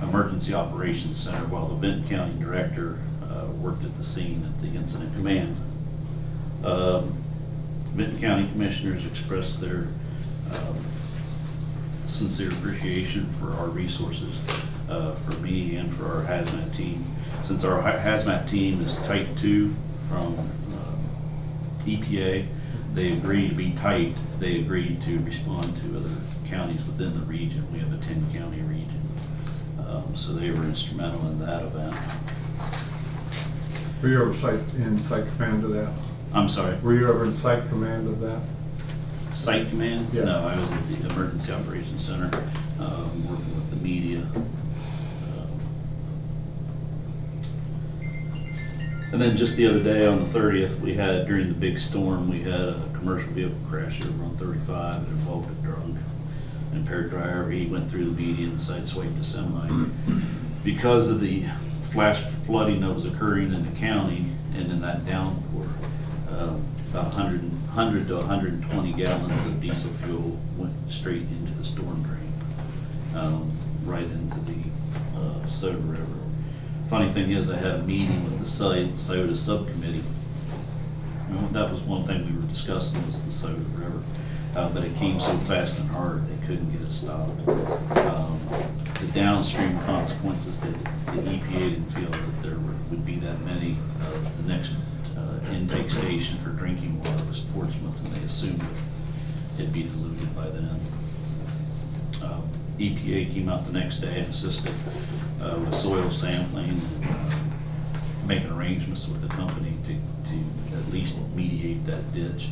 Emergency Operations Center while the Benton County Director worked at the scene at the incident command. Benton County Commissioners expressed their sincere appreciation for our resources, for me and for our hazmat team. Since our hazmat team is Type 2 from EPA, they agreed to be typed. They agreed to respond to other counties within the region. We have a 10-county region. So they were instrumental in that event. Were you ever in site command of that? I'm sorry? Were you ever in site command of that? Site command? Yeah. No, I was at the Emergency Operations Center, working with the media. And then just the other day on the 30th, we had, during the big storm, we had a commercial vehicle crash over on 35 that involved a drunk, impaired driver. He went through the median, sideswiped a semi. Because of the flash flooding that was occurring in the county and in that downpour, about 100 to 120 gallons of diesel fuel went straight into the storm drain, right into the Soda River. Funny thing is, I had a meeting with the Soda subcommittee. That was one thing we were discussing, was the Soda River. But it came so fast and hard, they couldn't get it stopped. The downstream consequences, that the EPA didn't feel that there would be that many. The next intake station for drinking water was Portsmouth, and they assumed that it'd be diluted by then. EPA came out the next day and assisted with soil sampling, and making arrangements with the company to at least mediate that ditch.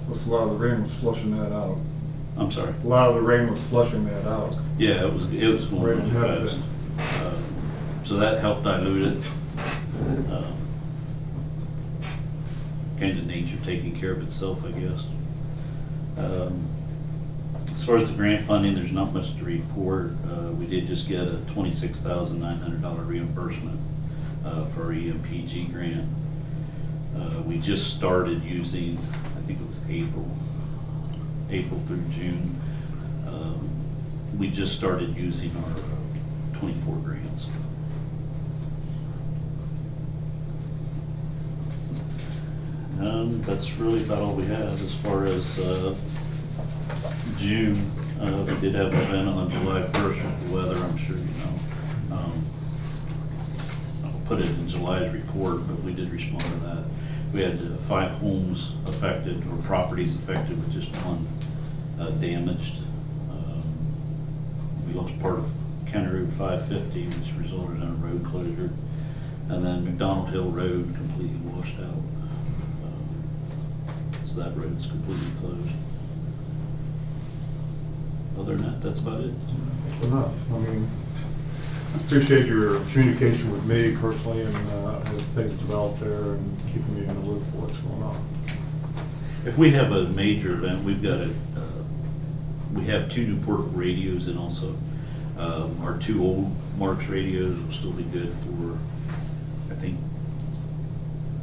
A lot of the rain was flushing that out. I'm sorry? A lot of the rain was flushing that out. Yeah, it was going Right really ahead of fast. it. So that helped dilute it. Kind of nature taking care of itself, I guess. As far as the grant funding, there's not much to report. We did just get a $26,900 reimbursement for our EMPG grant. We just started using, I think it was April through June. We just started using our 24 grants. That's really about all we have as far as June. We did have an event on July 1st with the weather, I'm sure you know. I'll put it in July's report, but we did respond to that. We had 5 homes affected, or properties affected, with just one damaged. We lost part of County Road 550, which resulted in a road closure. And then McDonald Hill Road completely washed out. So that road's completely closed. Other than that, that's about it. That's enough. I mean, I appreciate your communication with me personally, and as things develop there, and keeping me in the loop of what's going on. If we have a major event, we've got we have 2 new portable radios, and also our 2 old Marks radios will still be good for, I think,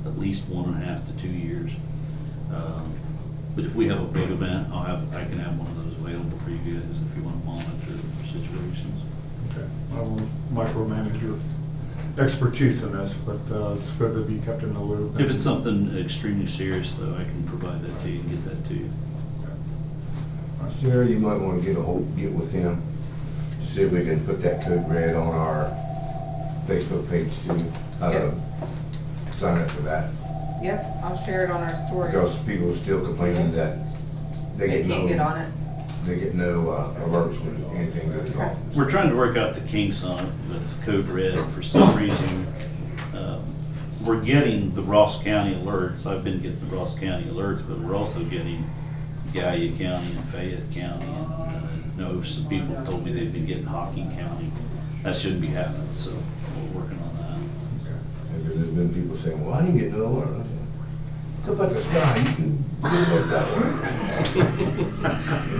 at least 1.5 to 2 years. But if we have a big event, I can have one of those available for you guys if you want to monitor situations. Okay. I won't micromanage your expertise in this, but it's good to be kept in the loop. If it's something extremely serious, though, I can provide that to you and get that to you. Sarah, you might want to get with him to see if we can put that code red on our Facebook page too. Yep. Sign up for that. Yep, I'll share it on our story. Because people are still complaining that They can't get on it. They get no alerts when anything goes wrong. We're trying to work out the kinks on it with Code Red. For some reason, we're getting the Ross County alerts. I've been getting the Ross County alerts, but we're also getting Gallia County and Fayette County. And I know some people have told me they've been getting Hocking County. That shouldn't be happening, so we're working on that. Because there's been people saying, well, I didn't get no alert. I said, look at the sky, you can do it that way.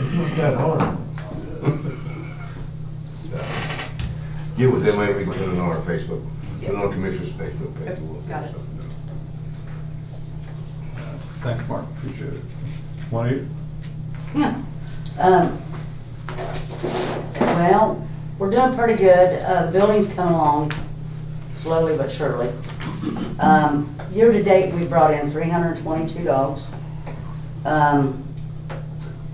It's not that hard. Get with them, maybe we can put it on our Facebook, put it on Commissioner's Facebook page. Yep, We'll got figure it. something out. Thanks, Mark. Appreciate it. Juanita? Well, We're doing pretty good. The building's coming along slowly but surely. Year to date, we brought in 322 dogs. I'm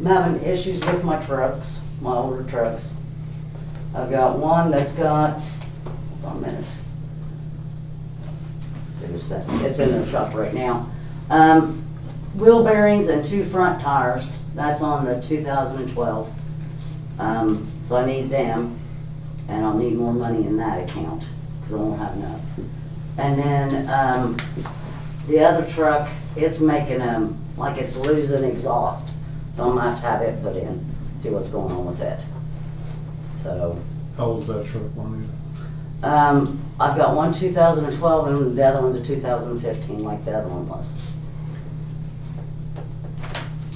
having issues with my trucks, my older trucks. I've got one that's got, hold on a minute. It's in the shop right now. Wheel bearings and 2 front tires. That's on the 2012. So I need them, and I'll need more money in that account because I won't have enough. And then the other truck, it's making like it's losing exhaust, so I'm gonna have to have it put in. See what's going on with it. So. How old's that truck, Juanita? I've got one 2012 and the other one's a 2015, like the other one was.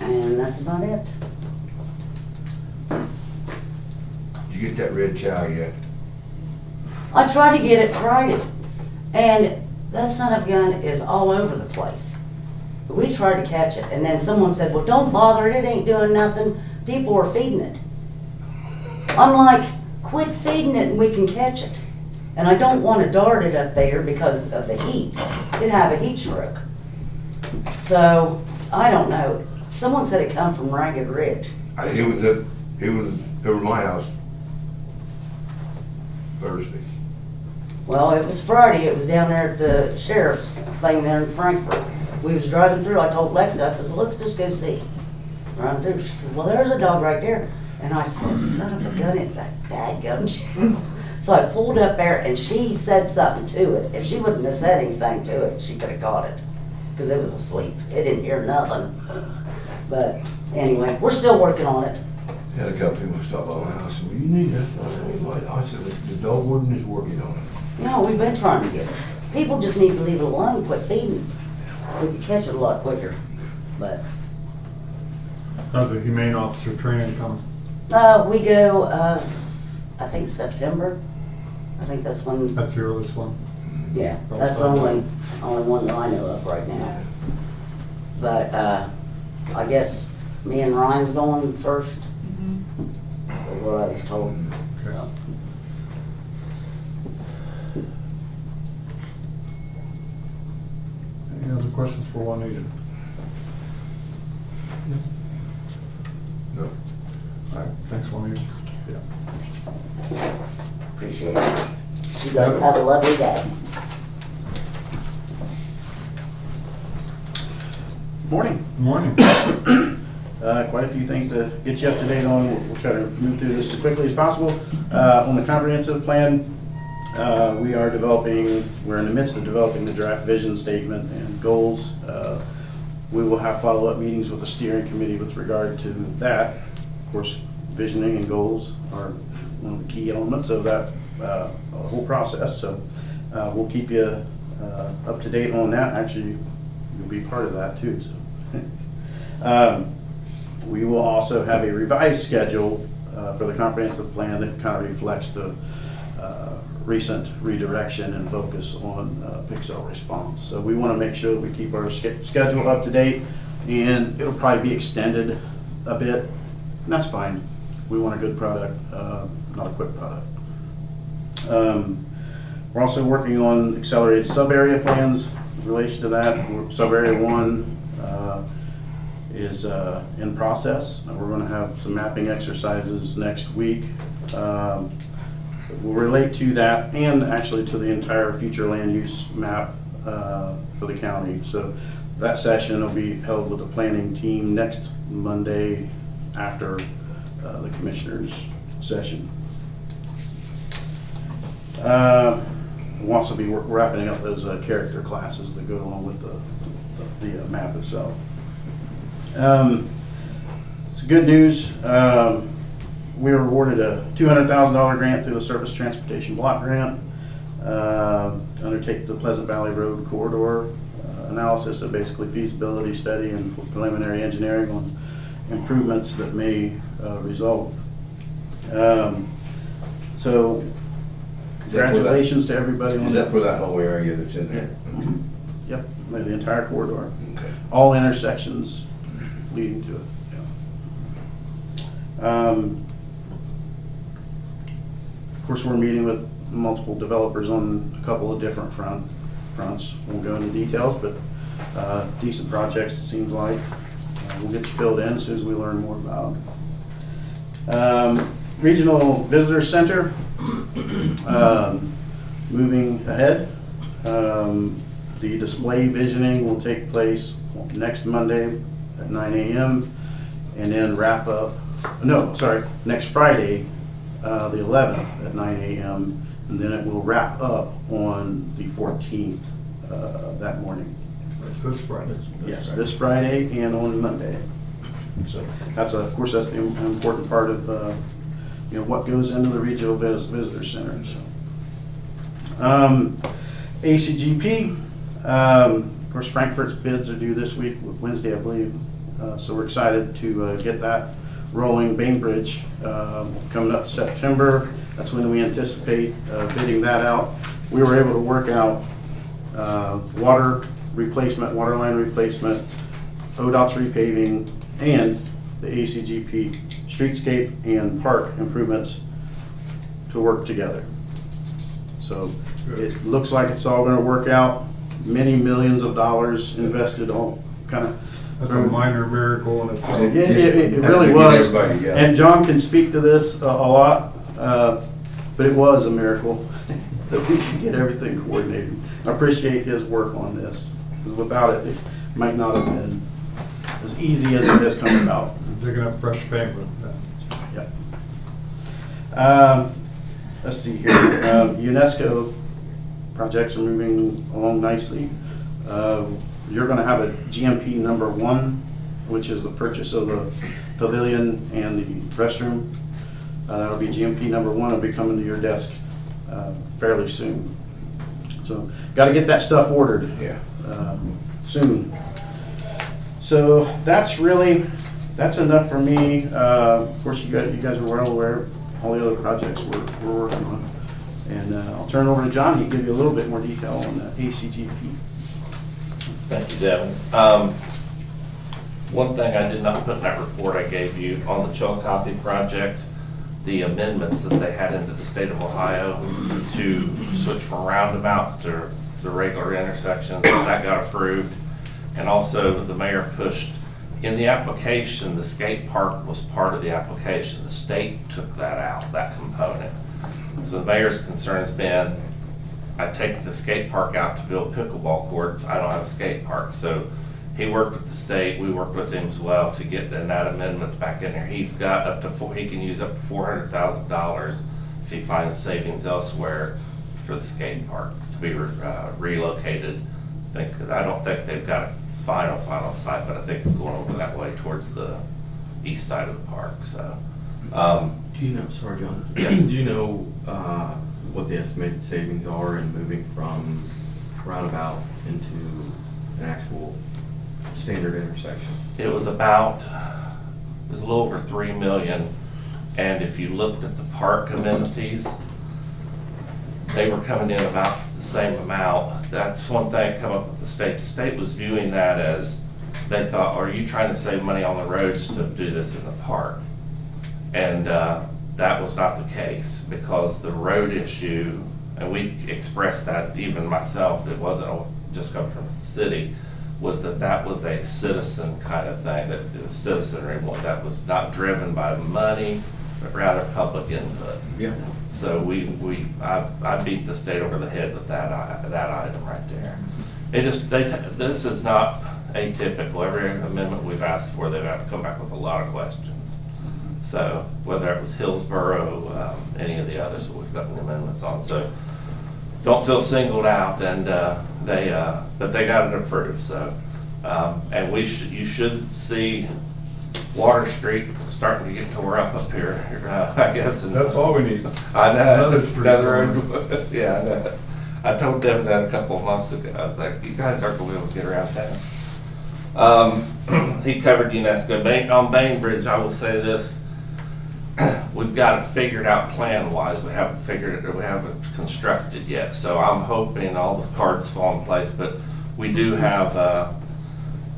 And that's about it. Did you get that red chow yet? I tried to get it Friday, and that son of a gun is all over the place. We tried to catch it, and then someone said, well, don't bother it ain't doing nothing. People are feeding it. I'm like, quit feeding it and we can catch it. And I don't want to dart it up there because of the heat. It'd have a heat stroke. So, I don't know. Someone said it come from Ragged Ridge. It was over my house Thursday. Well, it was Friday. It was down there at the sheriff's thing there in Frankfurt. We was driving through. I told Lexi, I said, well, let's just go see. Driving through. She says, well, there's a dog right there. And I said, son of a gun, it's that dadgum. So I pulled up there and she said something to it. If she wouldn't have said anything to it, she could have caught it. Because it was asleep. It didn't hear nothing. But anyway, we're still working on it. Had a couple people stop by my house and, well, you need this. I said, the dog warden is working on it. No, we've been trying to get it. People just need to leave it alone and quit feeding. We could catch it a lot quicker. But How's the humane officer training coming? we go, I think September. I think that's when. That's the earliest one. Yeah, that's the only one that I know of right now. But I guess me and Ryan's going first. Is what I was told. Okay. Any other questions for Juanita? No. All right, thanks, Juanita. Yeah. Appreciate it. You guys have a lovely day. Morning. Good morning. Quite a few things to get you up to date on. We'll try to move through this as quickly as possible. On the comprehensive plan, we're in the midst of developing the draft vision statement and goals. We will have follow-up meetings with the steering committee with regard to that. Of course, visioning and goals are one of the key elements of that whole process. So we'll keep you up to date on that. Actually, you'll be part of that too. So. We will also have a revised schedule for the comprehensive plan that kind of reflects the recent redirection and focus on pixel response. So we want to make sure that we keep our schedule up to date, and it'll probably be extended a bit, and that's fine. We want a good product, not a quick product. We're also working on accelerated sub-area plans in relation to that. Sub-area 1 is in process. We're going to have some mapping exercises next week. Will relate to that and actually to the entire future land use map for the county. So that session will be held with the planning team next Monday after the commissioners session. We'll also be wrapping up those character classes that go along with the map itself. So good news. We were awarded a $200,000 grant through the Surface Transportation Block Grant to undertake the Pleasant Valley Road corridor analysis, of basically feasibility study and preliminary engineering on improvements that may result. So congratulations to everybody. Is that for that whole area that's in there? Yeah. Yep, the entire corridor. Okay. All intersections leading to it. Yeah. Of course, we're meeting with multiple developers on a couple of different fronts. Won't go into details, but decent projects, it seems like. We'll get you filled in as soon as we learn more about them. Regional Visitor Center, moving ahead. The display visioning will take place next Monday at 9 a.m. and then wrap up, next Friday, the 11th at 9 a.m. and then it will wrap up on the 14th that morning. It's this Friday. Yes, this Friday and on Monday. So that's, of course, that's the important part of what goes into the Regional Visitor Center. So, ACGP, of course, Frankfurt's bids are due this week, Wednesday, I believe. So we're excited to get that rolling. Bainbridge coming up September. That's when we anticipate bidding that out. We were able to work out water replacement, water line replacement, ODOT's repaving, and the ACGP streetscape and park improvements to work together. So it looks like it's all going to work out. Many millions of dollars invested, all kind of. That's a minor miracle and it's. It really was. And John can speak to this a lot, but it was a miracle that we could get everything coordinated. I appreciate his work on this, because without it, it might not have been as easy as it has come about. Digging up fresh pavement. Yep. Let's see here. UNESCO projects are moving along nicely. You're going to have a GMP number 1, which is the purchase of the pavilion and the restroom. That'll be GMP number 1. It'll be coming to your desk fairly soon. So, got to get that stuff ordered soon. So that's enough for me. Of course, you guys are well aware of all the other projects we're working on. And I'll turn it over to John. He can give you a little bit more detail on the ACGP. Thank you, Devin. One thing I did not put in that report I gave you on the Chillicothe project, the amendments that they had into the state of Ohio to switch from roundabouts to the regular intersections, that got approved. And also the mayor pushed in the application, the skate park was part of the application. The state took that out, that component. So the mayor's concern has been, I take the skate park out to build pickleball courts, I don't have a skate park. So he worked with the state, we worked with him as well to get the net amendments back in there. He's got up to he can use up to $400,000 if he finds savings elsewhere for the skate parks to be relocated. I don't think they've got a final site, but I think it's going over that way towards the east side of the park. So, do you know? Sorry, John. Yes. Do you know what the estimated savings are in moving from roundabout into an actual standard intersection? it was a little over 3 million. And if you looked at the park amenities, they were coming in about the same amount. That's one thing come up with the state. The state was viewing that as, they thought, are you trying to save money on the roads to do this in the park? And that was not the case, because the road issue, and we expressed that, even myself, it wasn't just coming from the city, was that was a citizen kind of thing, that the citizenry, that was not driven by money, but rather public input. Yeah. So I beat the state over the head with that item right there. This is not atypical. Every amendment we've asked for, they've had to come back with a lot of questions. So whether it was Hillsborough, any of the others that we've gotten amendments on. So don't feel singled out, and but they got it approved. So and you should see Water Street starting to get tore up here, I guess. That's all we need. I know. Another street. Yeah, I know. I told them that a couple of months ago. I was like, you guys aren't going to be able to get around town. He covered UNESCO. On Bainbridge, I will say this. We've got it figured out plan-wise. We haven't constructed it yet. So I'm hoping all the cards fall in place. But we do have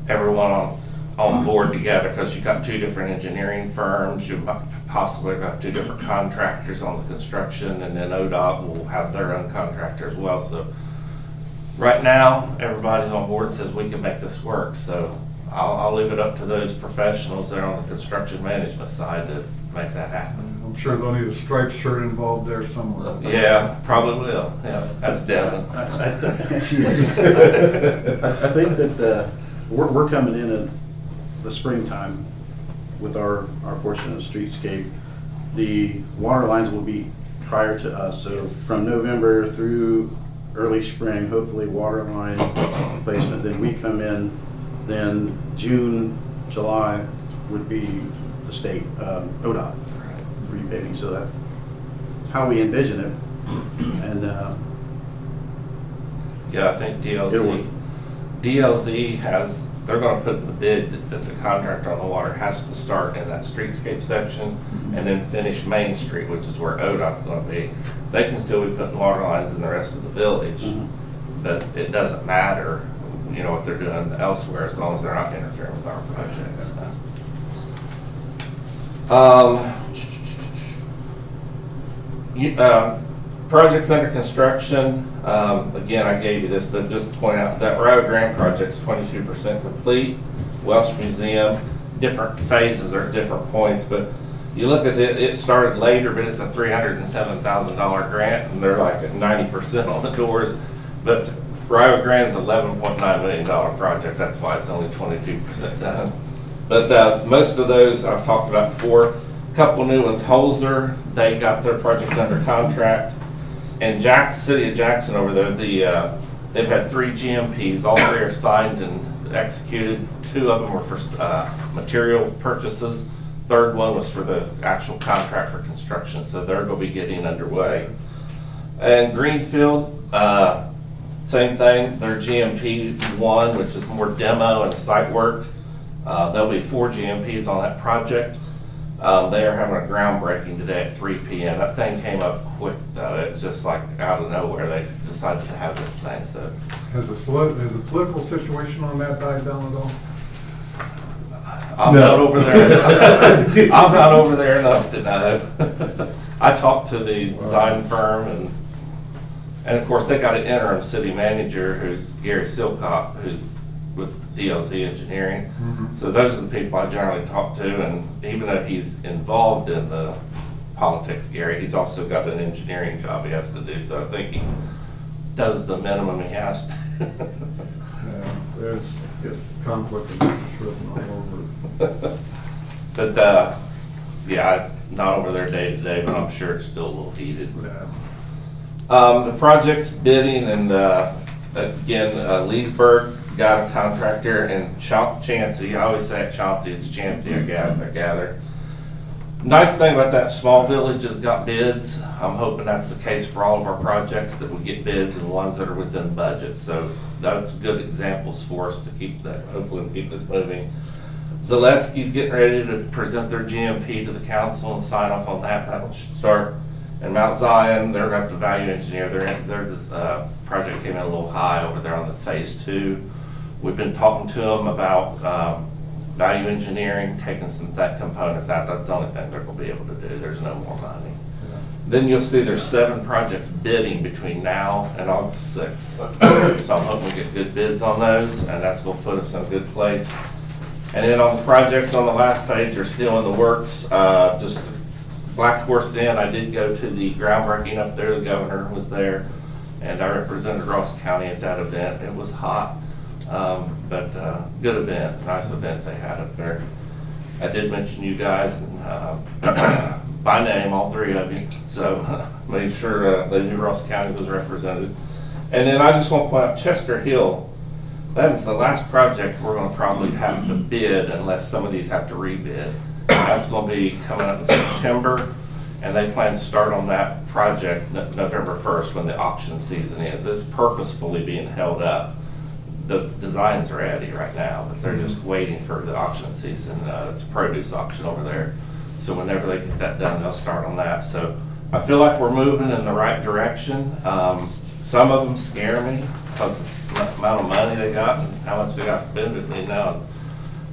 everyone on board together, because you got two different engineering firms, you might possibly got two different contractors on the construction, and then ODOT will have their own contractor as well. So right now, everybody's on board, says we can make this work. So I'll leave it up to those professionals there on the construction management side to make that happen. I'm sure they'll need a striped shirt involved there somewhere. Yeah, probably will. Yeah, that's Devin. I think that we're coming in the springtime with our portion of streetscape. The water lines will be prior to us, so from November through early spring, hopefully water line placement. Then we come in, then June, July would be the state, ODOT repaving, so that's how we envision it. And Yeah, I think It'll work. DLZ has, they're gonna put in the bid that the contractor on the water has to start in that streetscape section and then finish Main Street, which is where ODOT's gonna be. They can still be putting water lines in the rest of the village, but it doesn't matter, you know, what they're doing elsewhere, as long as they're not interfering with our projects. Projects under construction, again, I gave you this, but just to point out that Rio Grande project's 22% complete. Welsh Museum, different phases are at different points, but you look at it, it started later, but it's a $307,000 grant, and they're like at 90% on the doors. But Rio Grande's $11.9 million project, that's why it's only 22% done. But most of those I've talked about before. Couple new ones, Holzer, they got their project under contract. And City of Jackson over there, they've had 3 GMPs, all 3 are signed and executed. 2 of them were for material purchases. 3rd one was for the actual contract for construction, so they're going to be getting underway. And Greenfield, same thing, their GMP 1, which is more demo and site work. There'll be 4 GMPs on that project. They are having a groundbreaking today at 3 p.m. That thing came up quick, though. It's just like out of nowhere they decided to have this thing. So, Has the political situation on that died down at all? I'm not over there. I'm not over there enough to know. I talked to the design firm, and of course they got an interim city manager who's Gary Silcock, who's with DLZ Engineering. So those are the people I generally talk to, and even though he's involved in the politics, Gary, he's also got an engineering job he has to do, so I think he does the minimum he has to. Yeah, there's conflict of interest written all over. But yeah, I'm not over there day to day, but I'm sure it's still a little heated. Yeah. The project's bidding, and again, Leesburg got a contractor, and Chauncey, I always say it Chauncey, it's Chancey, I gather. Nice thing about that small village is got bids. I'm hoping that's the case for all of our projects, that we get bids and ones that are within budget. So that's good examples for us to keep that, hopefully keep this moving. Zaleski's getting ready to present their GMP to the council and sign off on that. That should start. And Mount Zion, they're going to value engineer. This project came in a little high over there on the phase 2. We've been talking to them about value engineering, taking some of that components out. That's the only thing they're going to be able to do. There's no more money. Yeah. Then you'll see there's 7 projects bidding between now and August 6th. So I'm hoping we get good bids on those, and that's going to put us in a good place. And then on the projects on the last page, they're still in the works. Just Black Horse Inn, I did go to the groundbreaking up there. The governor was there, and I represented Ross County at that event. It was hot. But good event, nice event they had up there. I did mention you guys and, by name, all 3 of you, so made sure they knew Ross County was represented. And then I just want to point out Chester Hill. That is the last project we're going to probably have to bid unless some of these have to rebid. That's going to be coming up in September, and they plan to start on that project November 1st when the auction season is. It's purposefully being held up. The designs are ready right now, but they're just waiting for the auction season. It's a produce auction over there. So whenever they get that done, they'll start on that. So I feel like we're moving in the right direction. Some of them scare me because the amount of money they got and how much they got to spend between now and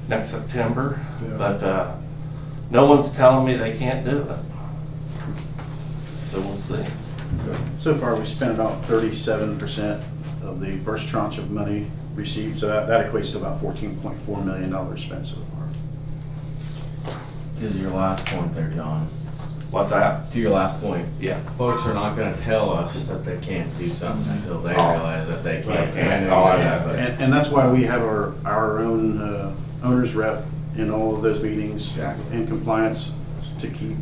next September, Yeah. but no one's telling me they can't do it. So we'll see. So far, we spent about 37% of the first tranche of money received, so that equates to about $14.4 million spent so far. To your last point there, John, What's that? to your last point, Yes. folks are not gonna tell us that they can't do something until they Oh. realize that they They can't. can't. Oh, I know. And that's why we have our own owner's rep in all of those meetings in compliance to keep,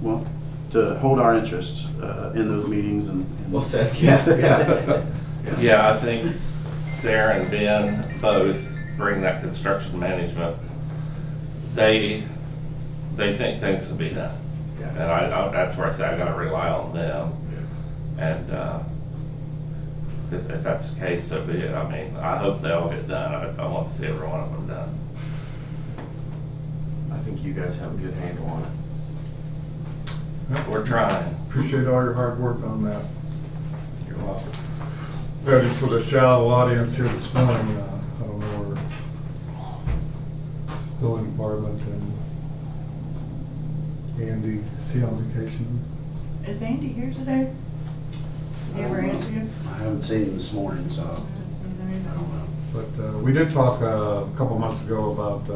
well, to hold our interests in those meetings and. Well said, yeah. Yeah, I think Sarah and Ben both bring that construction management. They think things can be done. Yeah. And that's where I say I gotta rely on them. And if that's the case, so be it. I mean, I hope they all get done. I want to see every one of them done. I think you guys have a good handle on it. Yep. We're trying. Appreciate all your hard work on that. You're welcome. Ready for the shallow audience here this morning. I don't know where building department and Andy, is he on vacation? Is Andy here today? Did he ever answer you? I haven't seen him this morning, so I don't know. But we did talk a couple months ago about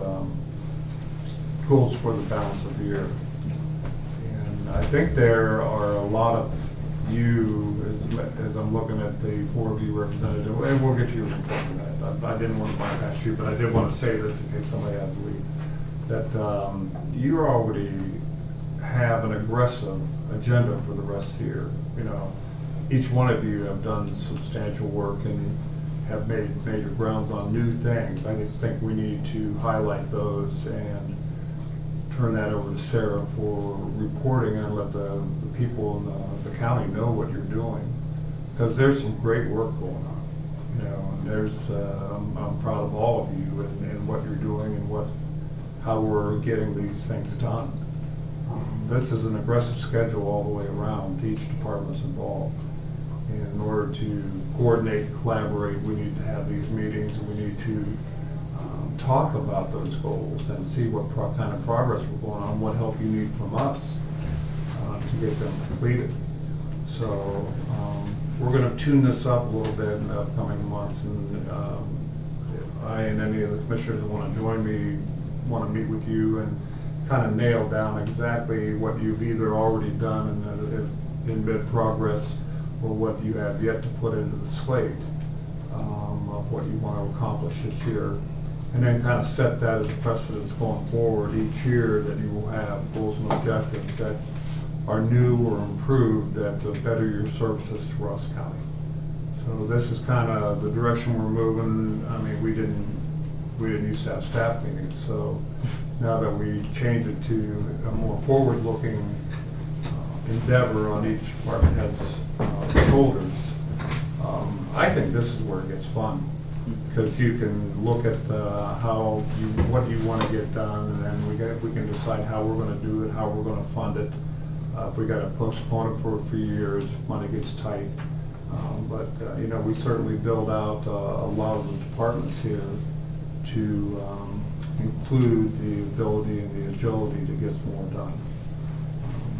goals for the balance of the year. And I think there are a lot of you, as I'm looking at the 4 of you representative, and we'll get to your report on that. I didn't want to bypass you, but I did want to say this in case somebody has to leave. That you already have an aggressive agenda for the rest of the year. You know, each one of you have done substantial work and have made major grounds on new things. I just think we need to highlight those and turn that over to Sarah for reporting and let the people in the county know what you're doing. Because there's some great work going on, you know, and there's, I'm proud of all of you and what you're doing and how we're getting these things done. This is an aggressive schedule all the way around. Each department's involved. And in order to coordinate, collaborate, we need to have these meetings, and we need to talk about those goals and see what kind of progress we're going on, what help you need from us to get them completed. So we're going to tune this up a little bit in the upcoming months, and if I and any of the commissioners that want to join me want to meet with you and kind of nail down exactly what you've either already done in mid-progress or what you have yet to put into the slate of what you want to accomplish this year. And then kind of set that as a precedence going forward each year, that you will have goals and objectives that are new or improved that better your services to Ross County. So this is kind of the direction we're moving. I mean, we didn't used to have staff meetings, so now that we change it to a more forward-looking endeavor on each department head's shoulders, I think this is where it gets fun. Because you can look at what you want to get done, and then we can decide how we're going to do it, how we're going to fund it. If we got to postpone it for a few years, money gets tight. But you know, we certainly build out a lot of the departments here to include the ability and the agility to get more done.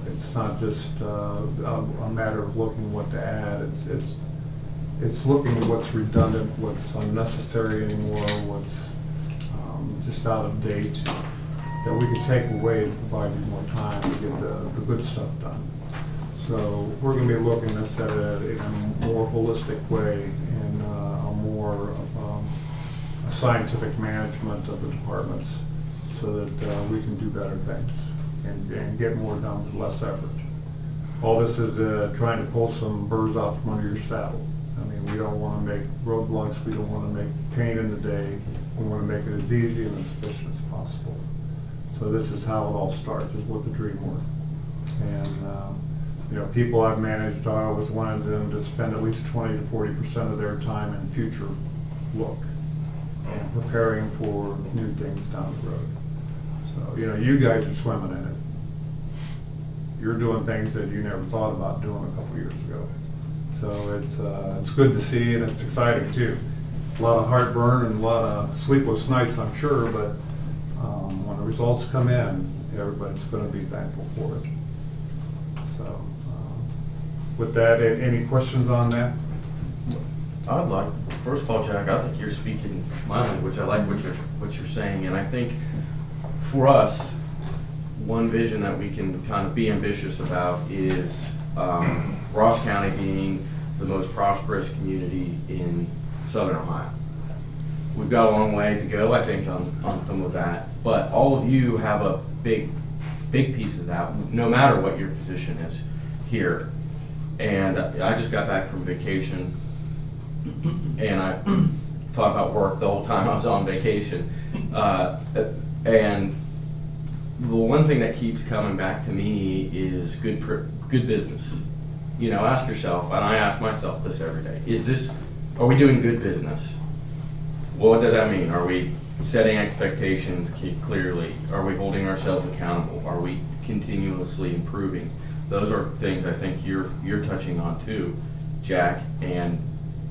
It's not just a matter of looking what to add. It's looking at what's redundant, what's unnecessary anymore, what's just out of date, that we can take away to provide you more time to get the good stuff done. So we're going to be looking at this in a more holistic way, and a more a scientific management of the departments, so that we can do better things and get more done with less effort. All this is trying to pull some birds out from under your saddle. I mean, we don't want to make roadblocks, we don't want to make pain in the day, we want to make it as easy and as efficient as possible. So this is how it all starts, is with the dream work. And you know, people I've managed, I always wanted them to spend at least 20 to 40% of their time in future look and preparing for new things down the road. So, you know, you guys are swimming in it. You're doing things that you never thought about doing a couple years ago. So it's good to see, and it's exciting too. a lot of heartburn and a lot of sleepless nights, I'm sure, but when the results come in, everybody's going to be thankful for it. So, with that, any questions on that? I'd like, first of all, Jack, I think you're speaking my language. I like what you're saying, and I think for us, one vision that we can kind of be ambitious about is Ross County being the most prosperous community in Southern Ohio. We've got a long way to go, I think, on some of that, but all of you have a big piece of that, no matter what your position is here. And I just got back from vacation, and I thought about work the whole time I was on vacation. And the one thing that keeps coming back to me is good business. You know, ask yourself, and I ask myself this every day, are we doing good business? Well, what does that mean? Are we setting expectations clearly? Are we holding ourselves accountable? Are we continuously improving? Those are things I think you're touching on too, Jack, and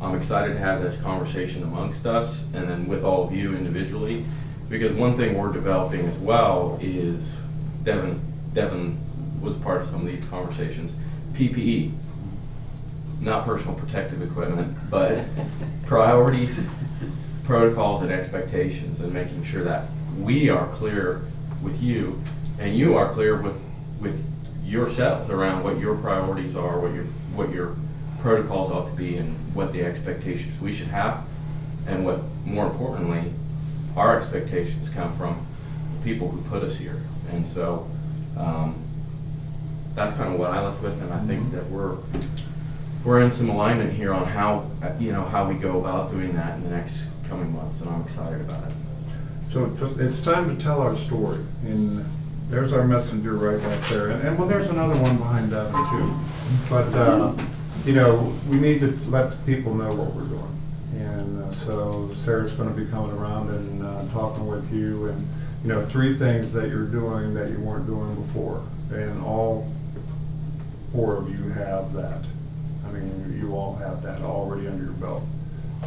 I'm excited to have this conversation amongst us and then with all of you individually, because one thing we're developing as well is, Devin was a part of some of these conversations, PPE, not personal protective equipment, but priorities, protocols, and expectations, and making sure that we are clear with you and you are clear with yourselves around what your priorities are, what your protocols ought to be, and what the expectations we should have, and what, more importantly, our expectations come from the people who put us here. And so that's kind of what I left with, and I think that we're in some alignment here on how we go about doing that in the next coming months, and I'm excited about it. So it's time to tell our story, and there's our messenger right back there, and well, there's another one behind Devin too. But we need to let people know what we're doing, and so Sarah's going to be coming around and talking with you, and 3 things that you're doing that you weren't doing before, and all 4 of you have that. I mean, you all have that already under your belt.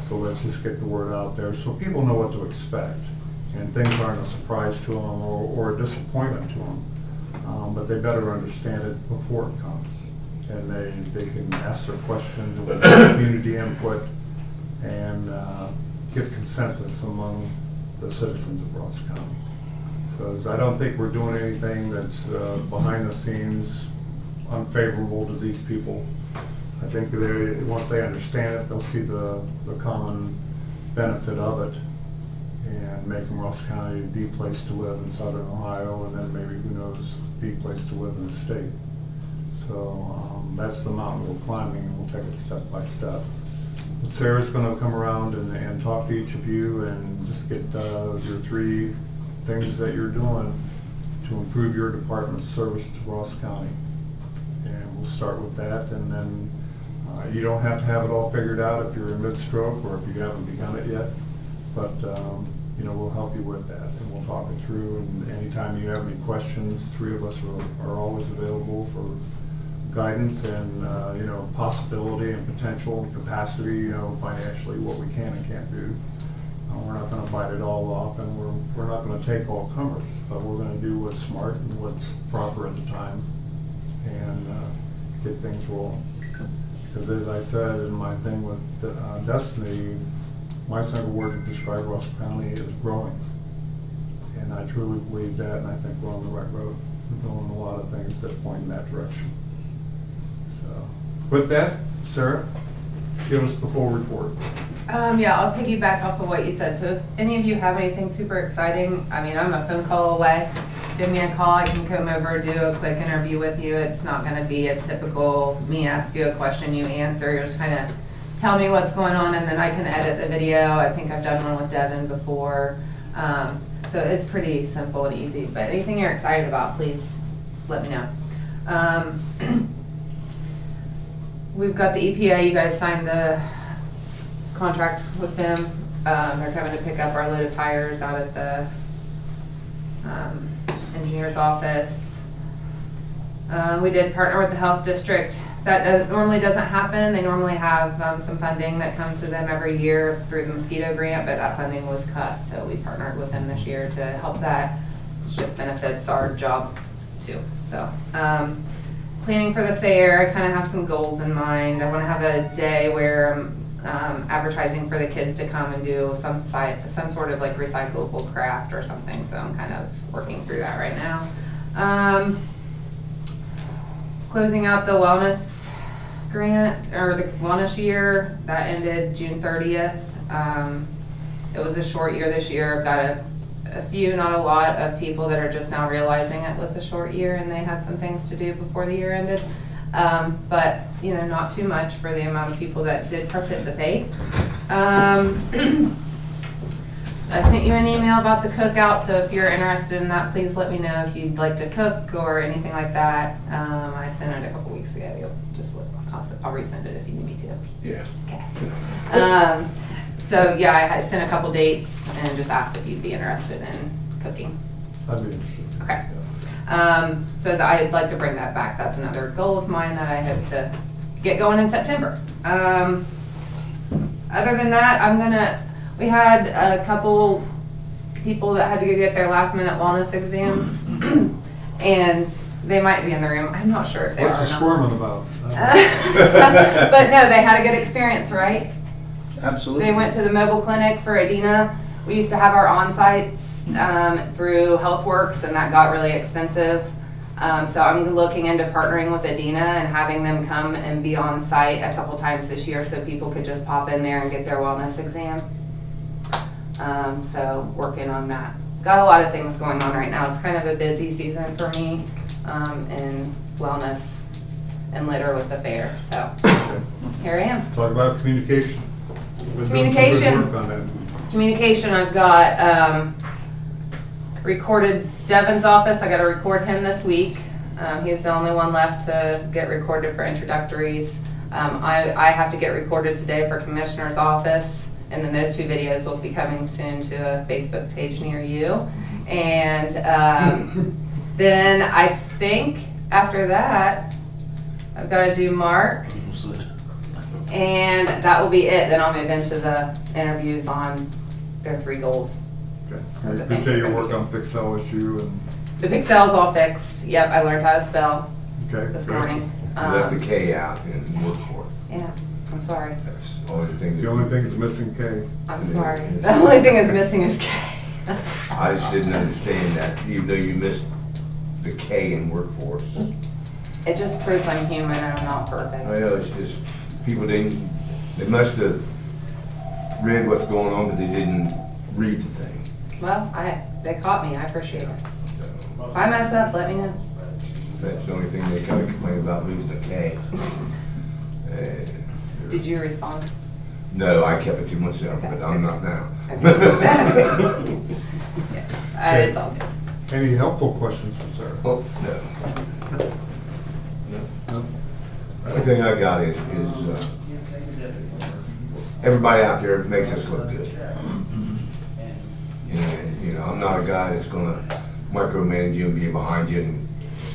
So let's just get the word out there so people know what to expect, and things aren't a surprise to them or a disappointment to them. But they better understand it before it comes, and they can ask their questions with community input and get consensus among the citizens of Ross County. So I don't think we're doing anything that's behind the scenes unfavorable to these people. I think once they understand it, they'll see the common benefit of it, and making Ross County the place to live in Southern Ohio, and then maybe, who knows, the place to live in the state. So that's the mountain we're climbing, and we'll take it step by step. But Sarah's going to come around and talk to each of you and just get your 3 things that you're doing to improve your department's service to Ross County. And we'll start with that, and then you don't have to have it all figured out if you're in mid-stroke or if you haven't begun it yet, but we'll help you with that, and we'll talk it through, and anytime you have any questions, 3 of us are always available for guidance and possibility and potential and capacity, financially, what we can and can't do. We're not going to bite it all off, and we're not going to take all comers, but we're going to do what's smart and what's proper at the time, and get things rolling. Because as I said in my thing with Destiny, my single word to describe Ross County is growing. And I truly believe that, and I think we're on the right road. We're doing a lot of things that point in that direction. So, with that, Sarah, give us the full report. Yeah, I'll piggyback off of what you said. So if any of you have anything super exciting, I mean, I'm a phone call away. Give me a call. I can come over, do a quick interview with you. It's not going to be a typical me ask you a question, you answer. You're just kind of tell me what's going on, and then I can edit the video. I think I've done one with Devin before. So it's pretty simple and easy. But anything you're excited about, please let me know. We've got the EPA. You guys signed the contract with them. They're coming to pick up our load of tires out at the engineer's office. We did partner with the health district. That normally doesn't happen. They normally have some funding that comes to them every year through the mosquito grant, but that funding was cut, so we partnered with them this year to help that. It just benefits our job too. So, planning for the fair, I kind of have some goals in mind. I want to have a day where I'm advertising for the kids to come and do some sort of like recyclable craft or something, so I'm kind of working through that right now. Closing out the wellness grant, or the wellness year, that ended June 30th. It was a short year this year. I've got a few, not a lot, of people that are just now realizing it was a short year and they had some things to do before the year ended. But, you know, not too much for the amount of people that did participate. I sent you an email about the cookout, so if you're interested in that, please let me know if you'd like to cook or anything like that. I sent it a couple weeks ago. You'll just I'll resend it if you need me to. Yeah. Okay. So yeah, I sent a couple dates and just asked if you'd be interested in cooking. I'd be interested. Okay. So I'd like to bring that back. That's another goal of mine that I hope to get going in September. Other than that, we had a couple people that had to go get their last minute wellness exams and they might be in the room. I'm not sure if they What's are the or squirming about? But no, they had a good experience, right? Absolutely. They went to the mobile clinic for Adina. We used to have our on-sites through HealthWorks, and that got really expensive. So I'm looking into partnering with Adina and having them come and be on site a couple times this year so people could just pop in there and get their wellness exam. So working on that. Got a lot of things going on right now. It's kind of a busy season for me in wellness and litter with the fair. So here I am. Talk about communication. We've been doing some good Communication. work on that. Communication, I've got recorded Devin's office. I got to record him this week. He's the only one left to get recorded for introductories. I have to get recorded today for Commissioner's office, and then those two videos will be coming soon to a Facebook page near you. And then I think after that, I've got to do Mark. And that will be it. Then I'll move into the interviews on their 3 goals. Okay. Or the I things appreciate your that work we on Pixel issue and, The Pixel's all fixed. Yep, I learned how to spell okay. this great. morning. You left the K out in workforce. Yeah, I'm sorry. That's the only thing. The only thing that's missing K. I'm sorry. The only thing is missing is K. I just didn't understand that, even though you missed the K in workforce. It just proves I'm human and I'm not I perfect. know, it's just, people didn't, they must have read what's going on, but they didn't read the thing. Well, they caught me. I appreciate it. So, If I mess up, let me know. that's the only thing they kind of complain about, losing a K. Did you respond? No, I kept it to myself, but I'm not now. Yeah, it's all good. Any helpful questions for Sarah? Oh, no. No? The only thing I got is everybody out there makes us look good. You know, I'm not a guy that's gonna micromanage you and be behind you and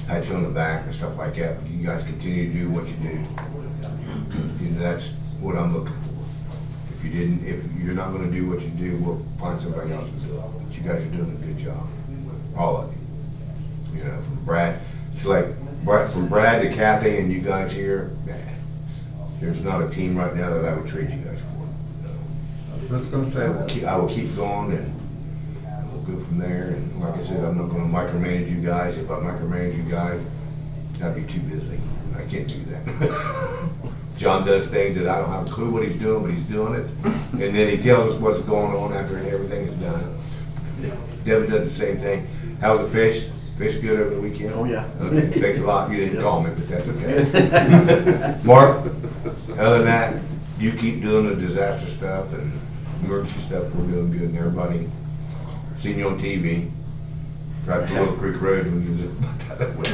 pat you on the back and stuff like that. But you guys continue to do what you do. You know, that's what I'm looking for. If you're not gonna do what you do, we'll find somebody else to do it. But you guys are doing a good job, all of you. You know, from Brad, it's like from Brad to Kathy and you guys here, man, there's not a team right now that I would trade you guys for. I was just gonna say that. I will keep going and we'll go from there. And like I said, I'm not gonna micromanage you guys. If I micromanage you guys, I'd be too busy. I can't do that. John does things that I don't have a clue what he's doing, but he's doing it. And then he tells us what's going on after everything is done. Devin does the same thing. How's the fish? Fish good over the weekend? Oh, yeah. Okay, thanks a lot. You didn't call me, but that's okay. Mark, other than that, you keep doing the disaster stuff and emergency stuff. We're doing good, and everybody seen you on TV. Right to Little Creek Road when you was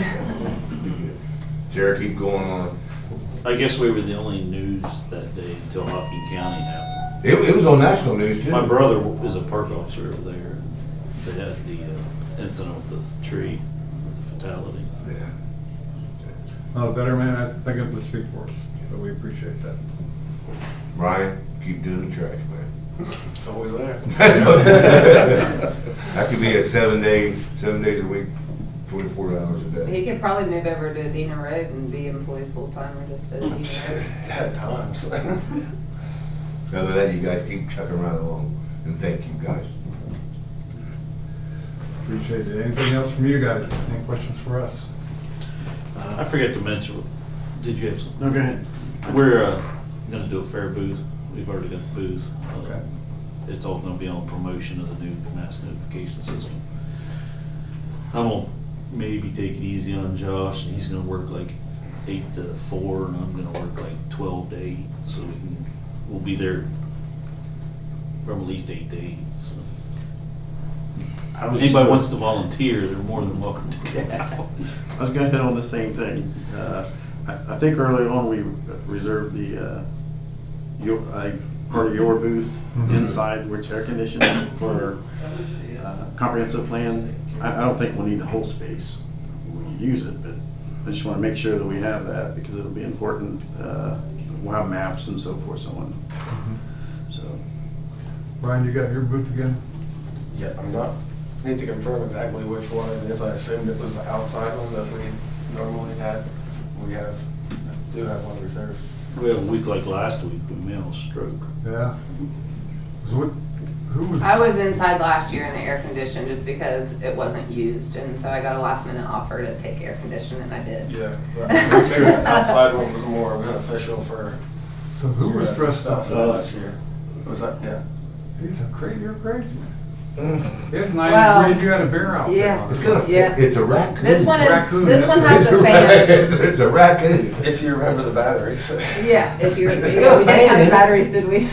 Sarah, keep going on. I guess we were the only news that day until Hopkins County happened. It was on national news too. My brother is a park officer over there. They had the incident with the tree, with the fatality. Yeah. No, better man, I think it would speak for us, so we appreciate that. Brian, keep doing the trash, man. It's always there. That could be a 7 days a week, 24 hours a day. He could probably move over to Dina Road and be employed full-time or just at Dina Road. At times. Other than that, you guys keep chucking right along, and thank you guys. Appreciate it. Anything else from you guys? Any questions for us? I forgot to mention, did you have something? No, go ahead. We're gonna do a fair booth. We've already got the booth. Okay. It's all gonna be on promotion of the new mass notification system. I'm gonna maybe take it easy on Josh, and he's gonna work like 8 to 4, and I'm gonna work like 12 to 8, so we'll be there from at least 8 to 8, so. Anybody wants to volunteer, they're more than welcome to come out. I was gonna hit on the same thing. I think early on we reserved the, part of your booth inside where it's air conditioned for comprehensive plan. I don't think we'll need the whole space. We can use it, but I just wanna make sure that we have that because it'll be important. We'll have maps and so forth, so on. So. Brian, you got your booth again? Yeah, I'm not, need to confirm exactly which one it is. I assumed it was the outside one that we normally had. We do have one reserved. We had a week like last week, we may have a stroke. Yeah. So what, who was? I was inside last year in the air condition just because it wasn't used, and so I got a last minute offer to take air condition, and I did. Yeah, but we figured the outside one was more beneficial for. So who was dressed up? last year? Was that, yeah. He's a crazy, you're crazy, man. Mm. It's Well, 9th grade, you had a bear out there. yeah. on It's it. got a, Yeah. it's a raccoon. This one is, Raccoon, this one has It's a fan. It's a raccoon. If you remember the batteries. Yeah, if you're, It's we got a didn't fan have in the it. batteries, did we?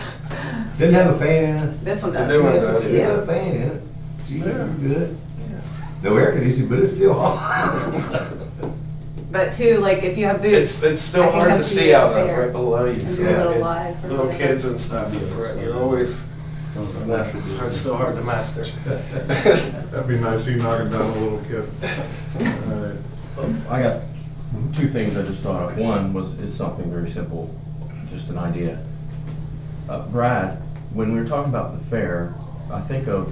Didn't have a fan in it. This one The does. new one does, It's got Yeah. a fan in it. Gee, you're good. No air conditioning, but it's still hot. But too, like, if you have boots. It's still I can hard come to to see you out up of there right below you. and so do a little it's live or little whatever. kids and stuff. You're always, it's still hard to master. That'd be nice, you knocking down a little kid. All right. I got two things I just thought of. One is something very simple, just an idea. Brad, when we were talking about the fair, I think of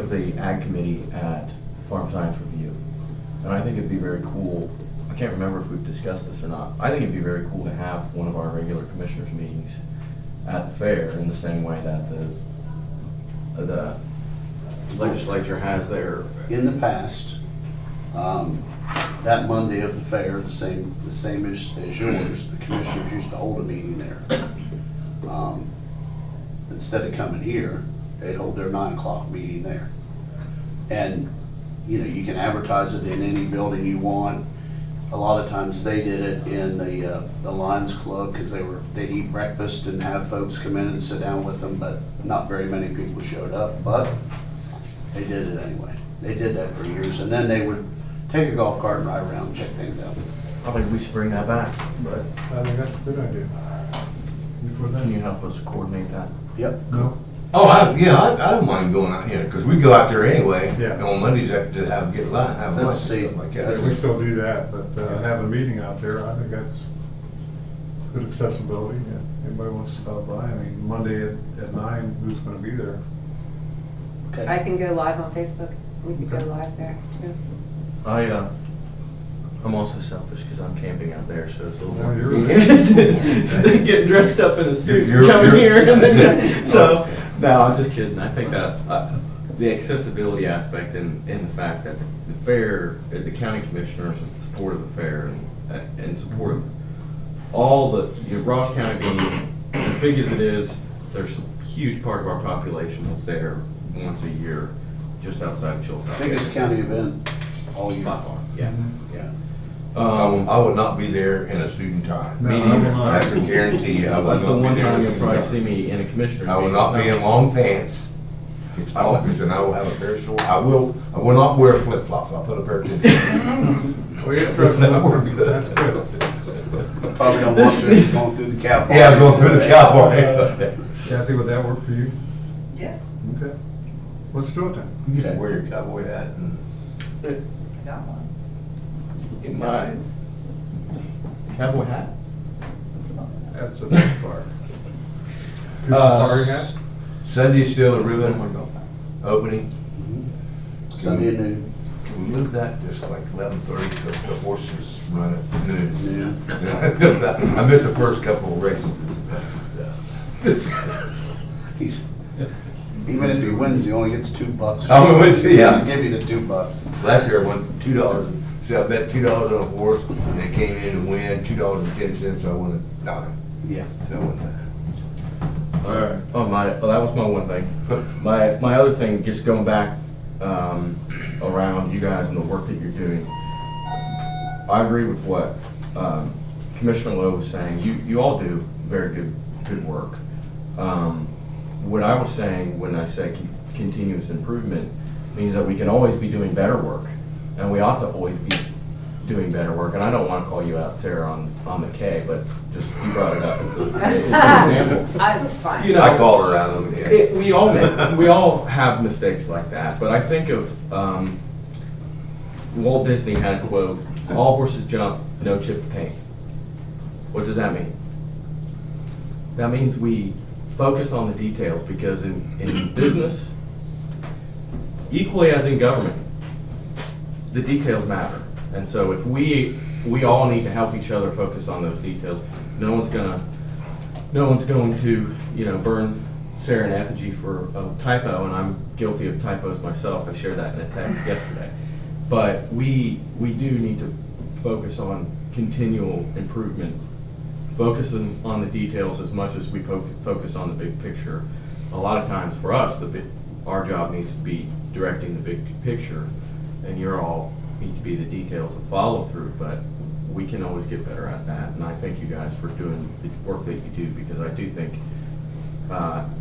the ag committee at Farm Science Review, and I think it'd be very cool. I can't remember if we've discussed this or not. I think it'd be very cool to have one of our regular commissioners meetings at the fair in the same way that the legislature has their. In the past, that Monday of the fair, the same as yours, the commissioners used to hold a meeting there. Instead of coming here, they'd hold their 9 o'clock meeting there. And, you know, you can advertise it in any building you want. A lot of times they did it in the Lions Club because they'd eat breakfast and have folks come in and sit down with them, but not very many people showed up, but they did it anyway. They did that for years, and then they would take a golf cart and ride around and check things out. I think we should bring that back. Right. I think that's a good idea. You for that? Can you help us coordinate that? Yep. No? Oh, I don't mind going out, because we go out there anyway. Yeah. On Mondays have lunch and Let's see. stuff like Yeah, that. we still do that, but have a meeting out there, I think that's good accessibility. Yeah. Anybody wants to stop by, I mean, Monday at 9, who's gonna be there? Okay. I can go live on Facebook. We could go live there too. I'm also selfish because I'm camping out there, so it's a little No, more you're convenient. Getting dressed up in a suit, You're- coming you're- here, and then, so, no, I'm just kidding. I think that the accessibility aspect and the fact that the fair, the county commissioners in support of the fair and in support of all the, Ross County being as big as it is, there's a huge part of our population that's there once a year, just outside of Chillicothe. Biggest county event all year. By far, yeah. Yeah. I would not be there in a suit and tie. No, Me I will neither. not. That's a guarantee. I will That's the not one be there in time a you'll suit and probably tie. see me in a commissioner's I will meeting. not be in long pants. It's August and I will have a pair of shorts. I will not wear flip flops. I'll put a pair of tennis shoes. Well, you're dressing up, We're good. that's good. Probably don't want to going through the cowboy. Yeah, I'm going through the cowboy. Kathy, would that work for you? Yeah, Okay. Let's do it then. You can wear your cowboy hat and. I got one. In my cowboy hat. That's the best part. Uh, Sorry, hat? Sunday's still a ribbon opening. Sunday at noon. Can we move that just like 11:30 because the horses run at noon? Yeah. I missed the first couple of races. He's, even if he wins, he only gets $2. Oh, he wins, yeah. I'll give you the $2. Last year I won $2. See, I bet $2 on a horse and it came in to win $2.10, so I won a dime. Yeah. That wasn't bad. All right. Oh, that was my one thing. My other thing, just going back around you guys and the work that you're doing. I agree with what Commissioner Lowe was saying. You all do very good work. What I was saying when I say continuous improvement means that we can always be doing better work, and we ought to always be doing better work. And I don't want to call you out, Sarah, on the K, but just you brought it up. It's an example. It's fine. You know, I called her out on it. we all have mistakes like that, but I think of Walt Disney had a quote: "All horses jump, no chip to paint." What does that mean? That means we focus on the details, because in business, equally as in government, the details matter. And so if we all need to help each other focus on those details, no one's going to, burn Sarah in effigy for a typo, and I'm guilty of typos myself. I shared that in a text yesterday. But we do need to focus on continual improvement, focusing on the details as much as we focus on the big picture. A lot of times for us, our job needs to be directing the big picture, and you're all need to be the details of follow through, but we can always get better at that. And I thank you guys for doing the work that you do, because I do think,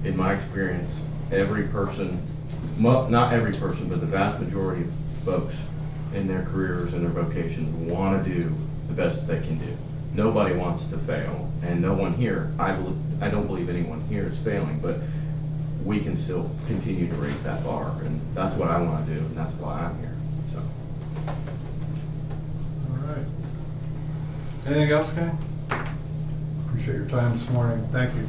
in my experience, every person, not every person, but the vast majority of folks in their careers and their vocations want to do the best that they can do. Nobody wants to fail, and no one here, I don't believe anyone here is failing, but we can still continue to raise that bar, and that's what I want to do, and that's why I'm here. So. All right. Anything else, Ken? Appreciate your time this morning. Thank you.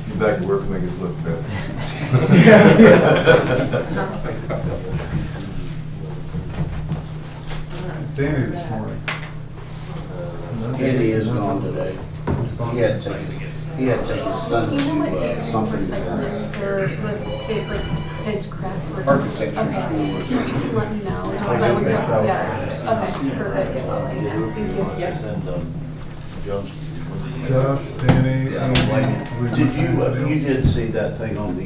Get back to work and make us look better. Danny this morning. Andy is gone today. He had to take his son to something. For like kids craft or Architecture okay. school. You can let me know. I would go, yeah. Okay, perfect. Thank you. Josh, Danny, Andy. Did you did see that thing on the,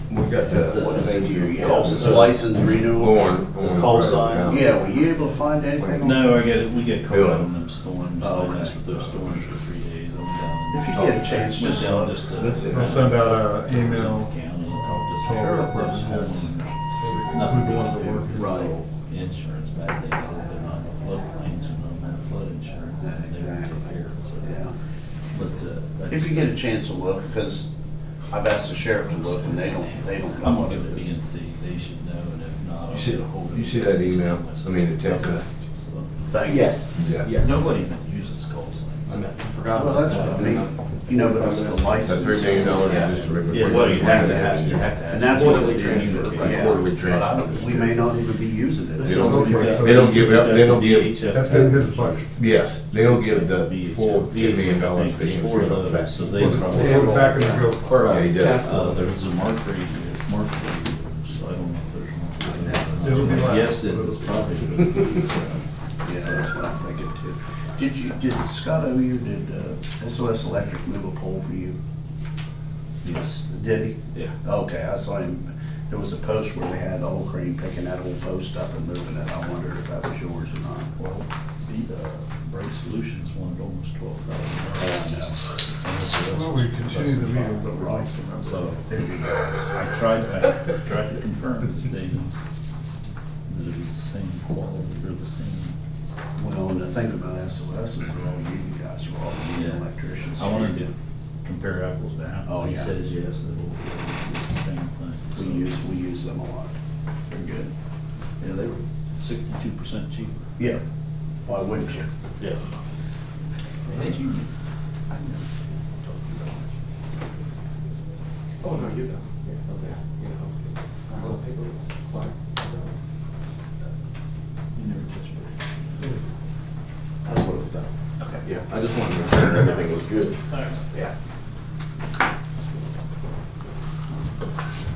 We got what is it here? Yeah, Call this sign. license renewal? Lauren. Call sign. Yeah, were you able to find anything? No, we get caught Bill. on them storms. Oh, I okay. messed with those storms for 3 days. I went down. If you talked- get a chance, went just down look. just to. I'll send out an email. County and talk to some Sure. those homeowners. Nothing Who the ones that to do work. with Right. insurance bad thing is they're not in the floodplain, so they don't have flood insurance. Yeah, They don't exactly. take care of it, so. Yeah. But, If you get a chance to look, because I've asked the sheriff to look and they don't I'm know what gonna it give it is. BNC, they should know, and if not, I'll You see- get a hold of. you see that BNC email? myself. I mean, the text Okay. message. So, Yes. Yeah. Yes. Nobody even uses call signs. I forgot. Well, that's what I mean. But it's the license. That $3 million Yeah. is just a regular. Yeah, well, you have to have. And that's what Quarterly it is. transfer. Yeah. Quarterly But transfer. we may not even be using it. They don't give up, they don't give, That's in his budget. yes, they don't give the full $10 million for the Four of insurance back. those, so they. Put it back in the bill. Yeah, he does. There's a Mark Reed, so I don't know if It'll be there's. less. Yes, it's probably. Yeah, that's what I'm thinking too. Did Scott O'Ear, did SOS Electric move a pole for you? Yes. Did he? Yeah. Okay, I saw him, there was a post where they had the old crane picking that old post up and moving it. I wondered if that was yours or not. Well, the Bright Solutions wanted almost I Well, we continue the meeting, but we're Right. like to So, know. There you go. I tried to confirm this day that it was the same quality, or the same. Well, and the thing about SOS is they're all union guys, they're all union Yeah. electricians. I wanted to compare apples to apples. Oh, He yeah. says yes, it's the same thing. We use them a lot. They're good. Yeah, they were 62% cheaper. Yeah. Why wouldn't you? Yeah. Did you? Oh, no, you don't. Yeah, okay. You know. I'll take a look. Fine. You never touched it. That's what it was done. Okay. Yeah, I just wanted to make sure everything was good. Yeah.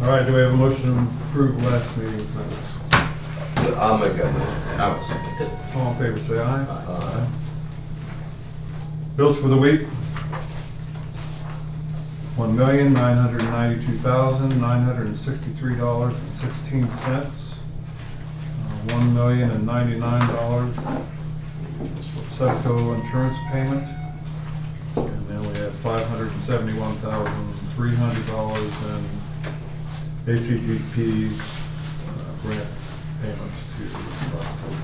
All right, do we have a motion to approve last meeting's minutes? So I'll make that motion. I would second it. All in favor, say aye. Aye. Bills for the week? $1,992,963.16. $1,099 Sevco insurance payment. And then we have $571,300 in ACGP grant payments to Stockholm.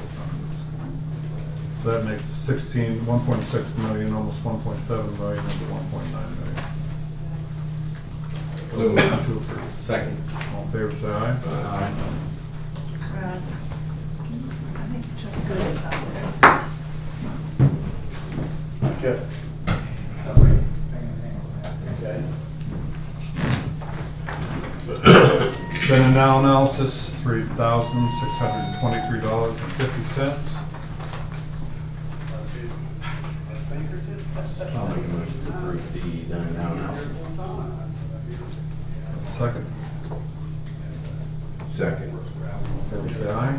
So that makes 1.6 million, almost 1.7 million into 1.9 million. So moved. To approve. Second. All in favor, say aye. Aye. Brad, I think Chuck good about Jeff? Then a now analysis, $3,623.50. I'll make a motion to approve the then and now analysis. Second. Second. All in favor, say aye.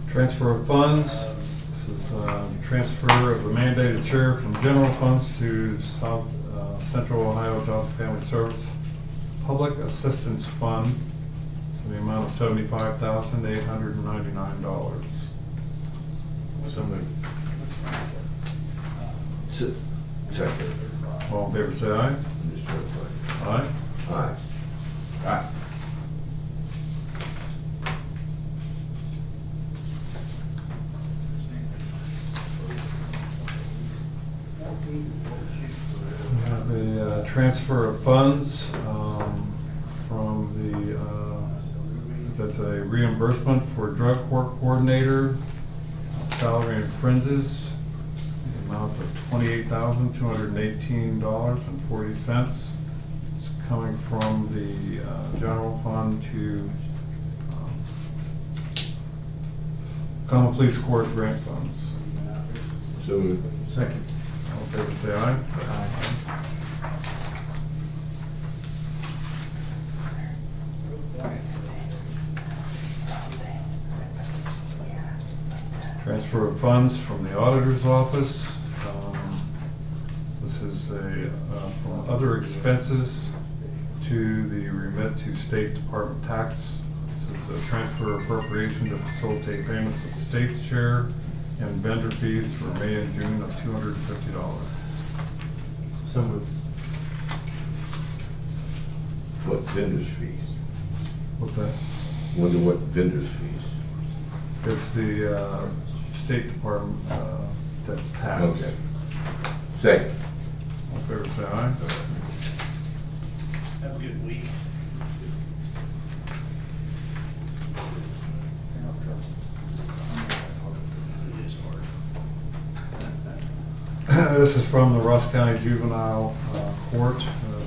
Transfer of funds. This is transfer of the mandated share from general funds to South Central Ohio Job and Family Service Public Assistance Fund. It's in the amount of $75,899. So moved. Second. All in favor, say aye. Just verify. Aye. Aye. Aye. We have a transfer of funds from the, that's a reimbursement for drug court coordinator, salary and fringes, the amount of $28,218.40. It's coming from the general fund to common police court grant funds. So moved. Second. All in favor, say aye. Transfer of funds from the auditor's office. This is from other expenses to the remit to State Department tax. This is a transfer appropriation to facilitate payments of the state's share and vendor fees for May and June of $250. So moved. What vendors fees? What's that? Wonder what vendors fees? It's the State Department that's taxed. Okay. Second. All in favor, say aye. Have a good week. It is hard. This is from the Ross County Juvenile Court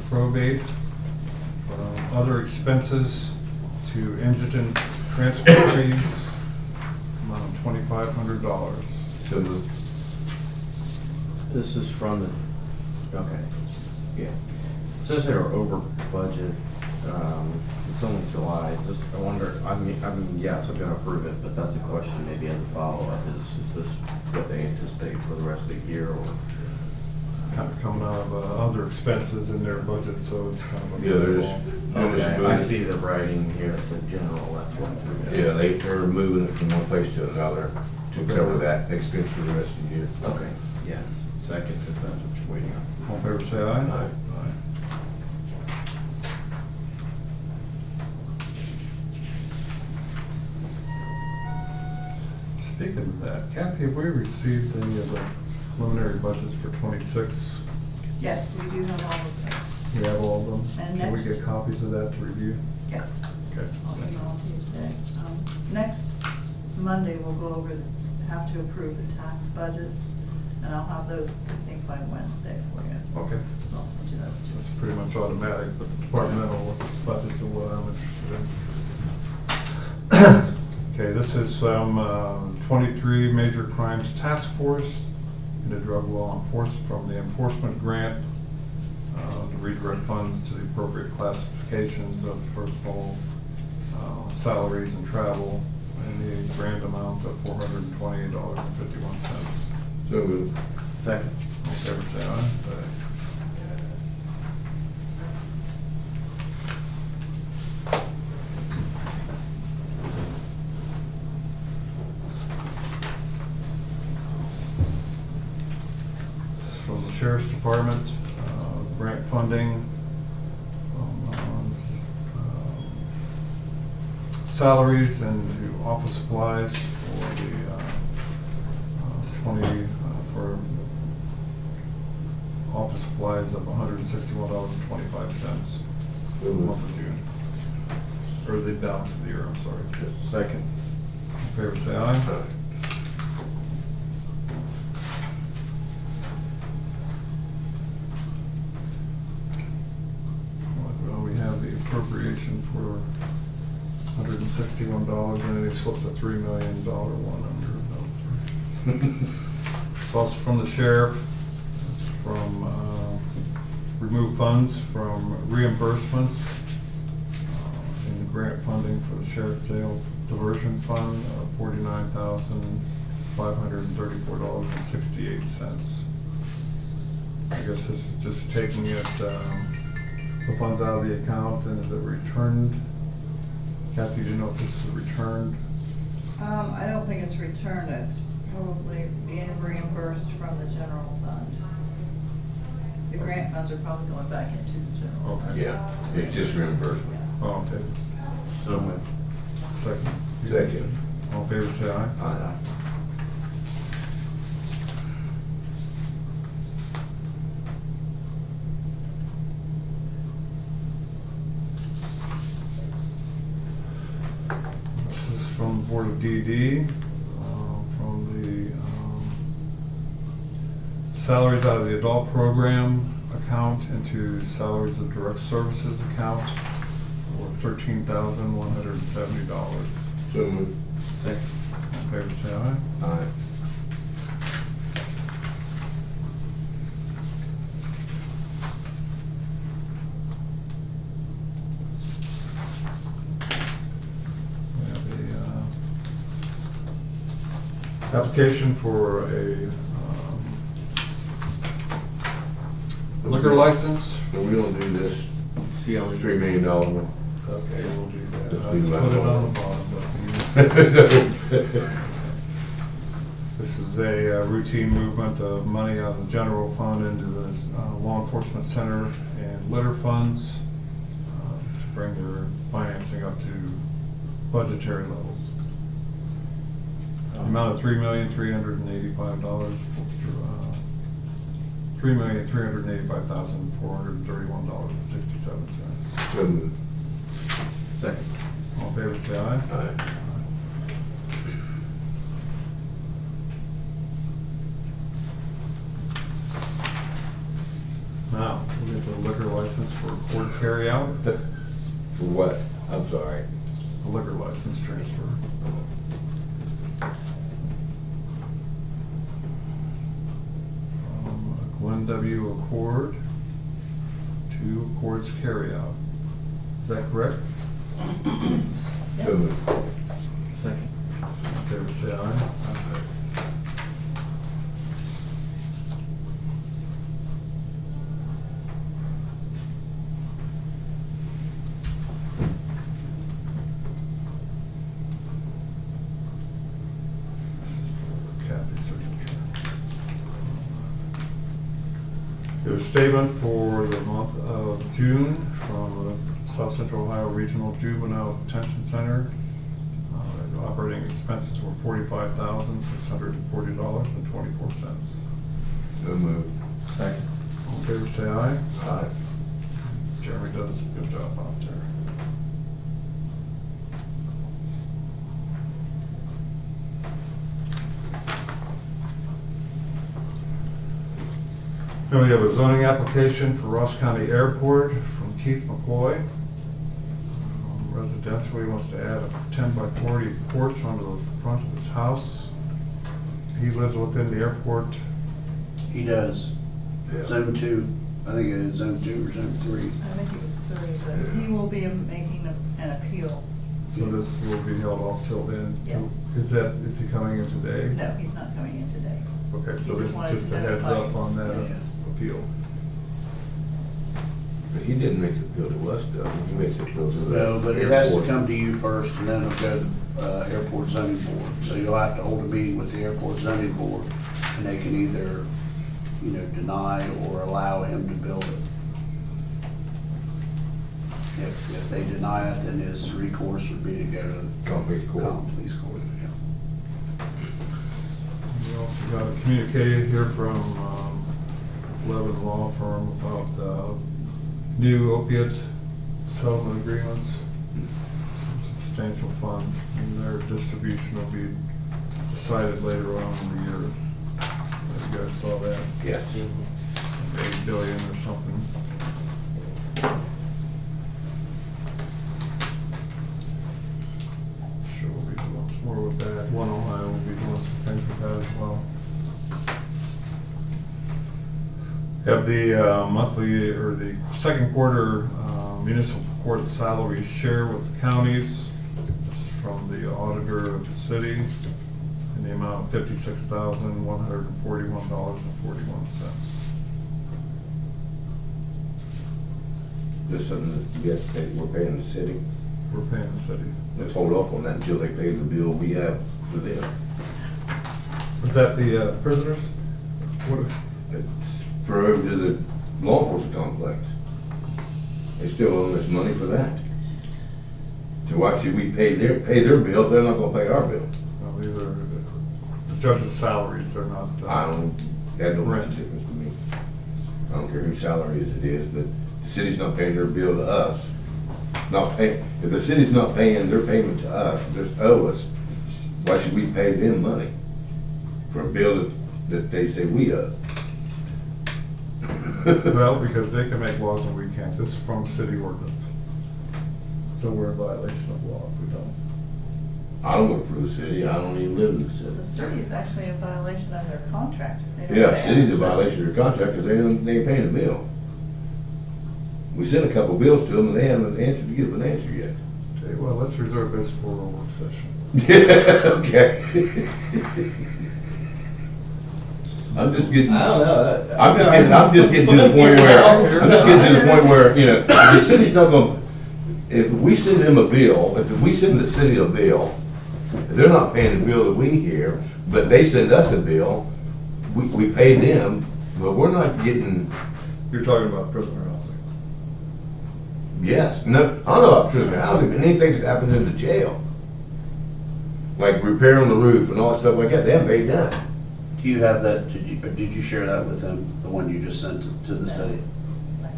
probate. Other expenses to indigent transfer fees, amount of $2,500. So moved. This is from the, okay, yeah. It says they were over budget, it's only July, is this, I wonder, I mean, yes, I'm gonna approve it, but that's a question maybe as a follow-up, is this what they anticipate for the rest of the year, or? Kind of coming out of other expenses in their budget, so it's kind of a. Yeah, they're just Okay, I moving. see the writing here, it said general, that's what. Yeah, they're moving it from one place to another to cover that expense for the rest of the year. Okay, yes, second, if that's what you're waiting on. All in favor, say aye. Aye. Speaking of that, Kathy, have we received any of the preliminary budgets for '26? Yes, we do have all of those. We have all of them? And Can we next- get copies of that to review? Yeah. Okay. I'll email it to you today. Next Monday, we'll go over, have to approve the tax budgets, and I'll have those, I think, by Wednesday for you. Okay. So I'll send you those two. It's pretty much automatic, but the departmental budgets are what I'm interested in. Okay, this is 23 Major Crimes Task Force into drug law enforcement from the enforcement grant to redirect funds to the appropriate classifications of personal salaries and travel in the grand amount of $428.51. So moved. Second. All in favor, say aye. This is from the Sheriff's Department, grant funding, salaries and to office supplies for the 20, for office supplies of $161.25 for the month of June. Or the balance of the year, I'm sorry. Second. All in favor, say aye. Well, we have the appropriation for $161, and then he slips a $3 million one under. It's also from the sheriff. It's from remove funds from reimbursements in the grant funding for the sheriff's jail diversion fund of $49,534.68. I guess this is just taking it, the funds out of the account, and is it returned? Kathy, do you know if this is returned? I don't think it's returned, it's probably being reimbursed from the general fund. The grant funds are probably going back into the general fund. Okay. Yeah, it's just reimbursement. Oh, okay. So moved. Second. Second. All in favor, say aye. Aye. This is from the Board of DD, from the salaries out of the adult program account into salaries of direct services account for $13,170. So moved. Second. All in favor, say aye. Aye. We have a application for a liquor license. So we don't do this $3 million one. Okay, we'll do that. Just I'll leave put that it on alone. the bottom. This is a routine movement of money out of the general fund into the law enforcement center and litter funds to bring their financing up to budgetary levels. The amount of $3,385,431.67. So moved. Second. All in favor, say aye. Aye. Now, we'll get the liquor license for court carry out, For what? I'm sorry. the liquor license transfer. From Glen W. Accord to Accords carry out. Is that correct? So moved. Second. All in favor, say aye. Kathy's signature. It was a statement for the month of June from the South Central Ohio Regional Juvenile Detention Center. The operating expenses were $45,640.24. So moved. Second. All All in favor, say aye. Aye. Jeremy does a good job out there. Then we have a zoning application for Ross County Airport from Keith McCoy. Residential, he wants to add a 10-by-40 porch onto the front of his house. He lives within the airport. He does. Yeah. Zone 2, I think it is Zone 2 or Zone 3. I think it was 3, but he will be making an appeal. So this will be held off till then. Yeah. Is he coming in today? No, he's not coming in today. Okay, so He this just wanted is just to a heads notify up on that Yeah. appeal. But he didn't make it bill to us, though. He makes it bill to the No, but it has to airport. come to you first, and then it'll go to the airport zoning board. So you'll have to hold a meeting with the airport zoning board, and they can either, deny or allow him to build it. If they deny it, then his recourse would be to go to the Concrete court. police court. Yeah. We also got a communique here from Levin Law Firm about new opiate settlement agreements, some substantial funds, and their distribution will be decided later on in the year. You guys saw that? Yes. 8 billion or something. Sure we'll be doing some more with that. One Ohio will be doing some things with that as well. Have the monthly, or the second quarter municipal court salary share with the counties. This is from the auditor of the city, in the amount of $56,141.41. Just something that we have to pay, we're paying the city. We're paying the city. Let's hold off on that until they pay the bill we have for them. Is that the prisoners? What? It's for over to the law enforcement complex. They still owe us money for that. So why should we pay their bill if they're not gonna pay our bill? Well, these are the judges' salaries, they're not. That don't make a Rent. difference to me. I don't care whose salary it is, but the city's not paying their bill to us. If the city's not paying their payment to us, just owe us, why should we pay them money for a bill that they say we owe? Well, because they can make laws and we can't. This is from city ordinance. So we're in violation of law if we don't. I don't work for the city, I don't even live in the city. The city is actually in violation of their contract. They don't Yeah, pay city's in us. violation of their contract because they ain't paying the bill. We sent a couple bills to them and they haven't answered to give an answer yet. Okay, well, let's reserve this for a work session. Okay. I'm just getting. I don't know. I'm just getting to the point where, if the city's not gonna, if we send them a bill, if we send the city a bill, if they're not paying the bill that we hear, but they send us a bill, we pay them, but we're not getting, You're talking about prisoner housing. yes, no, I don't know about prisoner housing, but anything that happens in the jail, like repair on the roof and all that stuff like that, they haven't paid that. Do you have that, did you share that with them, the one you just sent to the No. city? I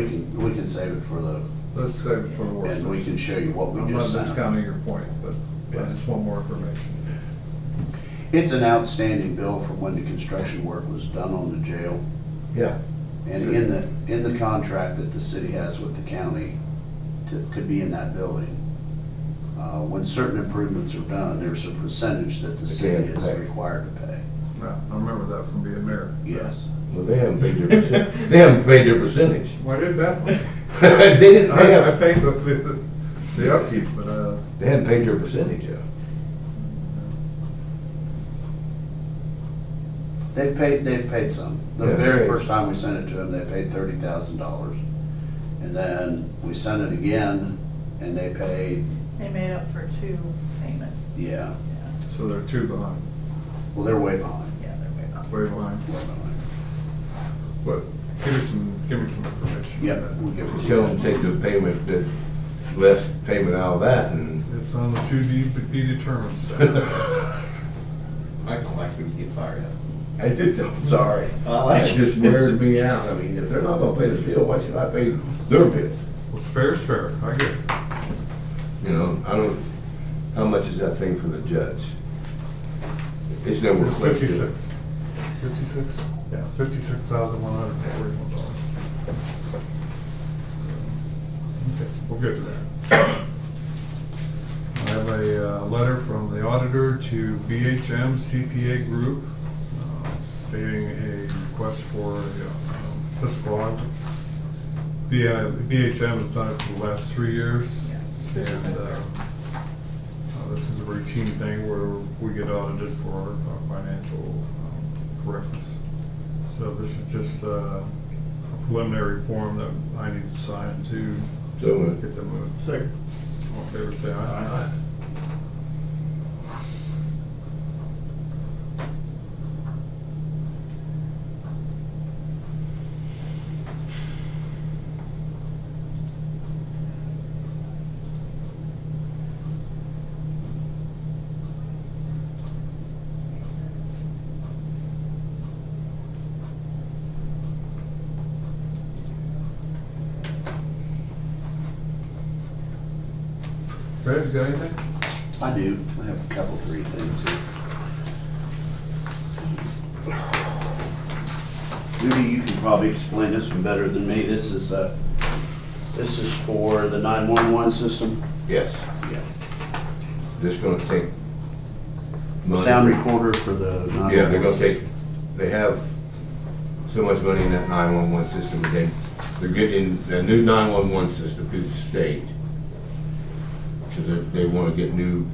didn't. We can save it for the, Let's save it for the work and we session. can show you what we I'm not just sent. discounting your point, but I just want more information. It's an outstanding bill from when the construction work was done on the jail. Yeah. And in the contract that the city has with the county to be in that building, when certain improvements are done, there's a percentage that the They city have to is pay. required to pay. Yeah, I remember that from being mayor. Yes. Well, they haven't paid their percent, they haven't paid their percentage. Why did that one? They didn't, they I haven't, paid the upkeep, but, they hadn't paid their percentage yet. They've paid some. The Yeah, very paid first some. time we sent it to them, they paid $30,000. And then we sent it again, and they paid, They made up for 2 payments. yeah, Yeah, so they're 2 behind, well, they're way behind. yeah, they're way off. way behind. Way behind. But give me some information. on Yeah, that. we'll give it to Tell you. them to take the payment, the less payment out of that and. It's on the to be determined. I don't like when you get fired up. I did, I'm sorry. I like That it. just wears me out. I mean, if they're not gonna pay the bill, why should I pay their bill? What's fair is fair, I get it. You know, I don't, how much is that thing for the judge? It's nowhere It's close to. 56. 56? Yeah, $56,141. Okay, we'll get to that. I have a letter from the auditor to BHM CPA Group stating a request for a fiscal audit. BHM has done it for the last 3 years, and this is a routine thing where we get audited for financial correctness. So this is just a preliminary form that I need to sign to So moved. get them moved. Second. All in favor, say aye. Aye. Fred, you got anything? I do. I have a couple, 3 things here. Judy, you can probably explain this one better than me. This is for the 911 system. Yes, Yeah. just gonna take money. Sound recorder for the 911 Yeah, they're gonna system. take, they have so much money in that 911 system, they're getting a new 911 system through the state. So they wanna get new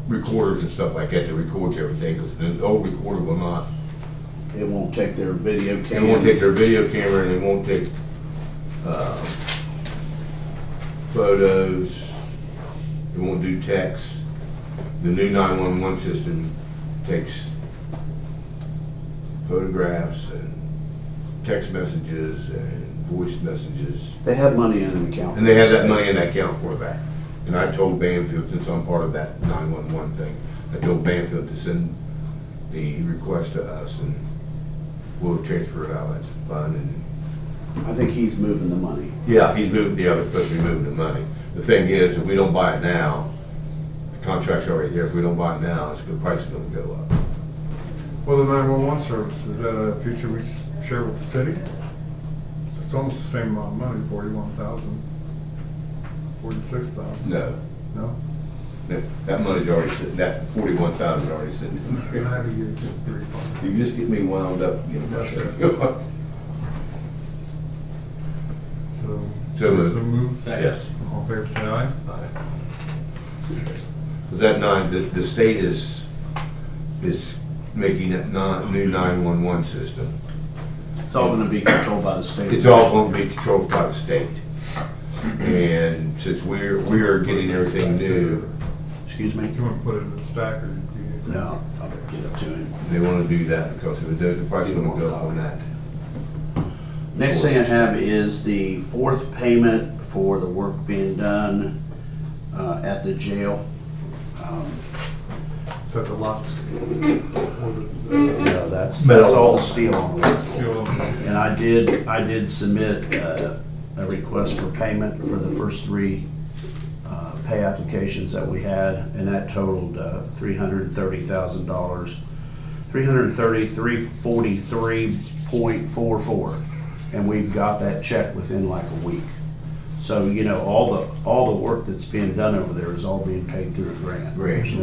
recorders and stuff like that to record everything, because the old recorder will not. It won't take their video They camera. won't take their video camera, and they won't take, photos, they won't do text. The new 911 system takes photographs and text messages and voice messages. They have money in an account. And they have that money in that account for that. And I told Banfield, since I'm part of that 911 thing, I told Banfield to send the request to us and we'll transfer it out of that fund. And I think he's moving the money. yeah, he's moving, the other supposed to be moving the money. The thing is, if we don't buy it now, the contract's already here, if we don't buy it now, the price is gonna go up. Well, the 911 service, is that a feature we share with the city? It's almost the same amount of money, 41,000, 46,000. No, No? that money's already sitting, that 41,000 is already sitting in You're there. gonna have to get pretty far. You just get me wound up again. That's it. So. So moved. So moved. Yes. All in favor, say aye. Is that the state is making that new 911 system. It's all gonna be controlled by the state. It's all going to be controlled by the state. And since we are getting everything new, Excuse me? Do you want to put it in the stack or? do you- No, I'll get it to him. they want to do that because if it does, the price is going to go up on that. Next thing I have is the 4th payment for the work being done at the jail. Is that the lots? Yeah, that's all steel on the work. Steel. And I did submit a request for payment for the first 3 pay applications that we had, and that totaled $330,000, $343.44, and we've got that check within like a week. So, you know, all the work that's being done over there is all being paid through a grant. Grant. There's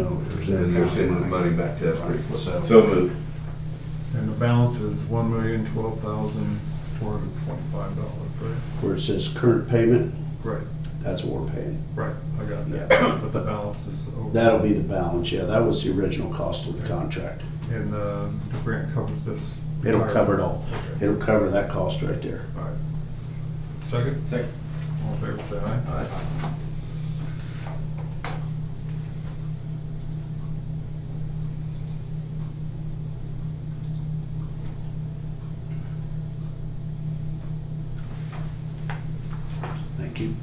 no And they're sending the money back to us pretty quick. So- So moved. And the balance is $1,012,425, right? Where it says current payment, Right, that's what we're paying. right, I got that. Yeah. But the balance is over. That'll be the balance, yeah, that was the original cost of the contract. And the grant covers this? It'll entire- cover it all. Okay. It'll cover that cost right there. All right. Second? Second. All in favor, say aye. Aye. Thank you.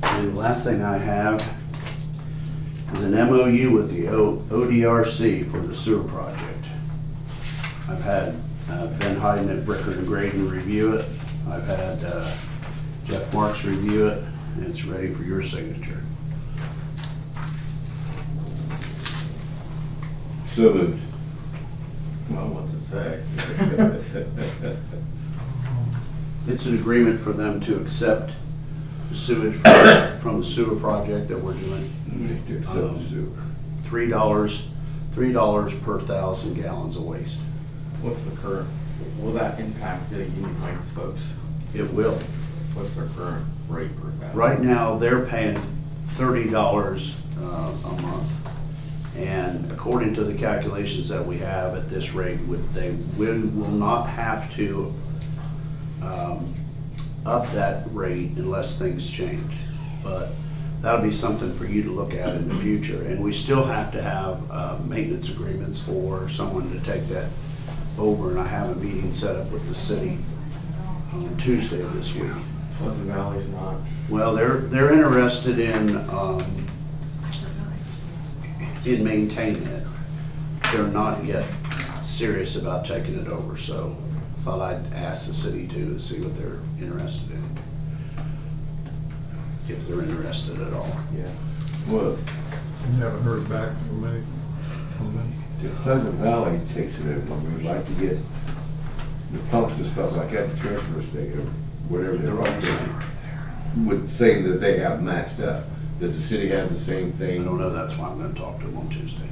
And the last thing I have, is an MOU with the ODRC for the sewer project. I've had Ben Hayden at Bricker and Graydon review it. I've had Jeff Marks review it, and it's ready for your signature. So moved. Well, what's it say? It's an agreement for them to accept the sewage from the sewer project that we're doing. To accept the sewer. $3 per 1,000 gallons of waste. What's the current, will that impact the Union Heights folks? It will. What's their current rate per thousand? Right now, they're paying $30 a month. And according to the calculations that we have at this rate, we will not have to up that rate unless things change. But that'll be something for you to look at in the future. And we still have to have maintenance agreements for someone to take that over. And I have a meeting set up with the city on Tuesday of this week. Pleasant Valley's not. Well, they're interested in maintaining it. They're not yet serious about taking it over, so thought I'd ask the city to see what they're interested in. If they're interested at all. Yeah. Well, You haven't heard back from me on them? if Pleasant Valley takes it over, we'd like to get the pumps and stuff like that, the transfer station, or whatever they're on, would say that they have maxed up. Does the city have the same I thing? don't know, that's why I'm gonna talk to them on Tuesday.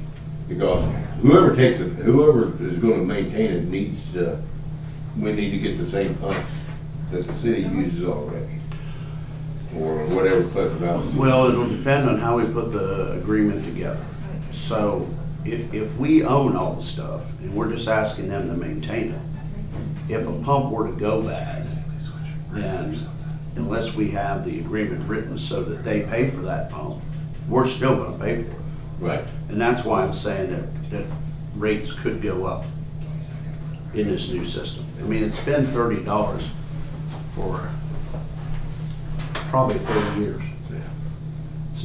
Because whoever takes it, whoever is gonna maintain it needs to, we need to get the same pumps that the city uses already. Or whatever Pleasant Valley. Well, it'll depend on how we put the agreement together. So if we own all the stuff and we're just asking them to maintain it, if a pump were to go bad, then unless we have the agreement written so that they pay for that pump, we're still gonna pay for it. Right. And that's why I'm saying that rates could go up in this new system. I mean, it's been $30 for probably 30 years. Yeah. It's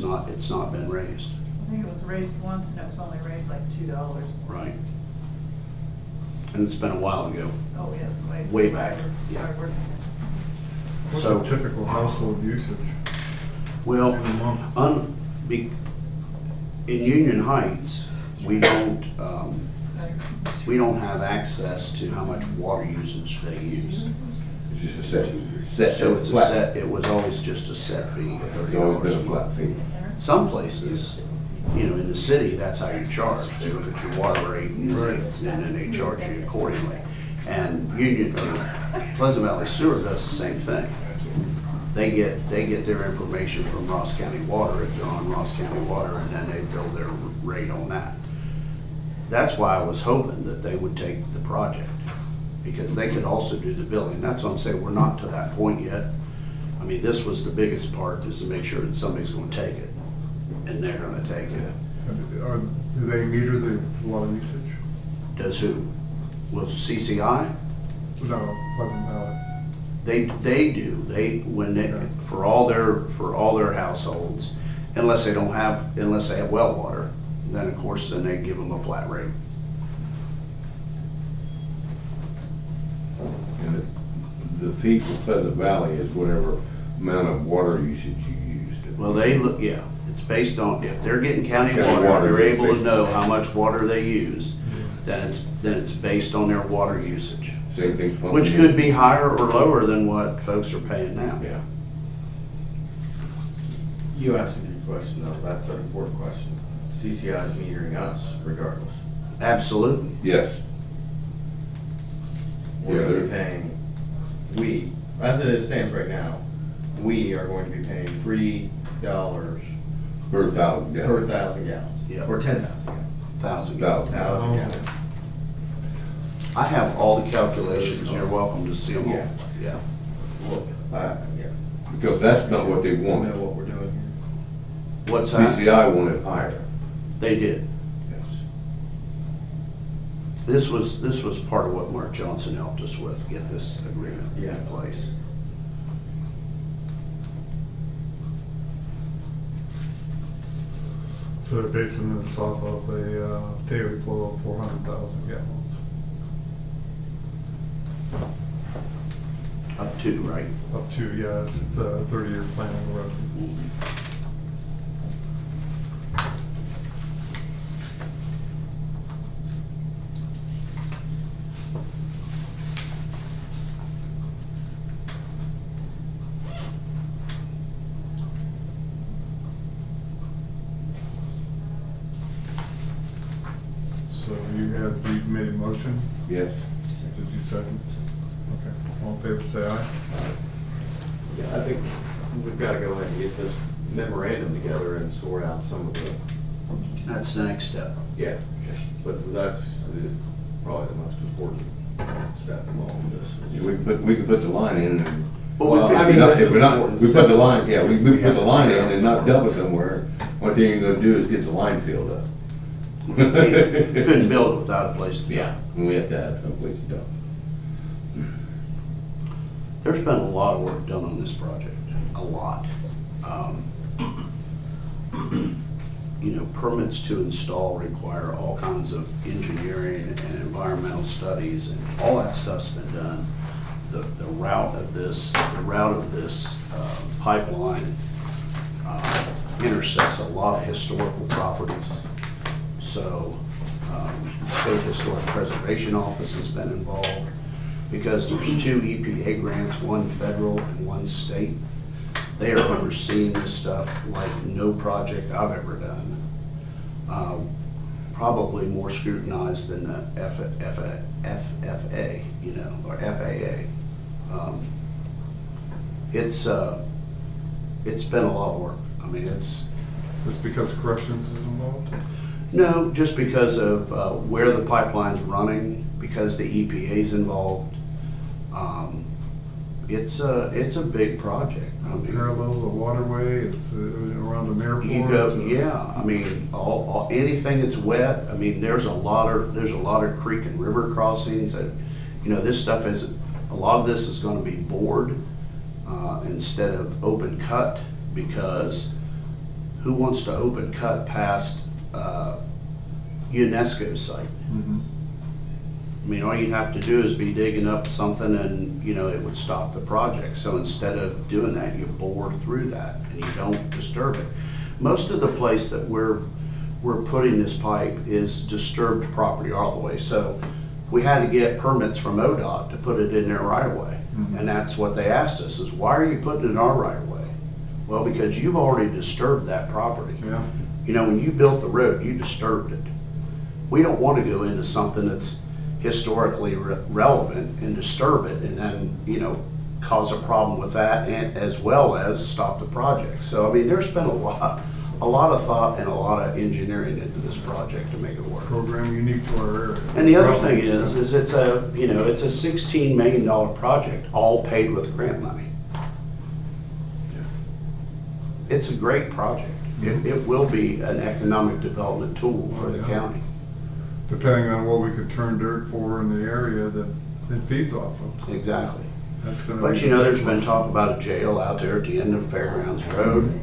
not been raised, I think it was raised once and it was only raised like $2. right? And it's been a while ago. Oh, yes, Way back, yeah. Started working What's So- a typical household usage? Well, In a month? in Union Heights, we don't there. have access to how much water usage they use. It's just a set So it's a flat. set, it was always just a set fee, It's always $30 been a a flat month. fee. Some places, in the city, that's how you charge. They look at your water rate and then they charge you accordingly. And Pleasant Valley Sewer does the same thing. They get their information from Ross County Water if they're on Ross County Water, and then they build their rate on that. That's why I was hoping that they would take the project, because they could also do the billing. That's what I'm saying, we're not to that point yet. I mean, this was the biggest part, is to make sure that somebody's gonna take it, and they're gonna take it. Do they meter the water usage? Does who? With CCI? No, Pleasant Valley. They do, for all their households, unless they have well water, then of course, then they give them a flat rate. And the fee for Pleasant Valley is whatever amount of water usage you use. Well, it's based on, if they're getting county County water, water, they're it's able to based know on- how much water they use, then it's based on their water usage, Same thing. pumping which in. could be higher or lower than what folks are paying now. Yeah. You asked a good question though, that's an important question. CCI is metering us regardless. Absolutely. Yes. We're Yeah, gonna be they're- paying, as it stands right now, we are going to be paying $3 Per 1,000 per gallons. 1,000 gallons. Yeah. Or 10,000 gallons. 1,000. 1,000. 1,000 gallons. I have all the calculations, you're welcome to see them all. Yeah. Well, yeah. Because that's not what they You know wanted. what we're doing here? What's that? CCI wanted higher. They did. Yes. This was part of what Mark Johnson helped us with, get this agreement Yeah. in place. So they're basing this off of a daily flow of 400,000 gallons. Up to, right? Up to, yeah, it's the 30-year plan on the road. So you made a motion? Yes. Did you second? Okay, all in favor, say aye. Yeah, I think we've got to go ahead and get this memorandum together and sort out some of the, That's the next step. yeah, but that's probably the most important step along this. Yeah, we could put the line in and. Well, I If mean, we're not- this if is we're not- important we put the step line, yeah, we because put we have the to line figure in out and not some- double somewhere. One thing you're gonna do is get the line filled up. You couldn't build it without a place to go. Yeah, we have to have some place to dump. There's been a lot of work done on this project, a lot. You know, permits to install require all kinds of engineering and environmental studies, and all that stuff's been done. The route of this pipeline intersects a lot of historical properties. So, State Historic Preservation Office has been involved because there's 2 EPA grants, one federal and one state. They are overseeing this stuff like no project I've ever done. Probably more scrutinized than the FFA, you know, or FAA. It's been a lot of work. I mean, Is this because corrections is involved? no, just because of where the pipeline's running, because the EPA's involved. It's a big project. I mean, Parallels the waterway, it's around the airport. you go, yeah. I mean, anything that's wet. I mean, there's a lot of creek and river crossings that, you know, this stuff is. A lot of this is going to be bored instead of open cut, because who wants to open cut past UNESCO's site? Mhm. I mean, all you'd have to do is be digging up something and, you know, it would stop the project. So instead of doing that, you bore through that and you don't disturb it. Most of the place that we're putting this pipe is disturbed property all the way. So we had to get permits from ODOT to put it in their right of way. Mhm. And that's what they asked us, is why are you putting it in our right of way? Well, because you've already disturbed that property. Yeah. You know, when you built the road, you disturbed it. We don't want to go into something that's historically relevant and disturb it and then, you know, cause a problem with that and as well as stop the project. So, I mean, there's been a lot of thought and a lot of engineering into this project to make it work. Program unique to our area. And the other thing is it's a, you know, it's a $16 million project, all paid with grant money. It's a great project. It will be an economic development tool for the county. Depending on what we could turn dirt for in the area that it feeds off of. Exactly. That's gonna But be- you know, there's been talk about a jail out there at the end of Fairgrounds Road.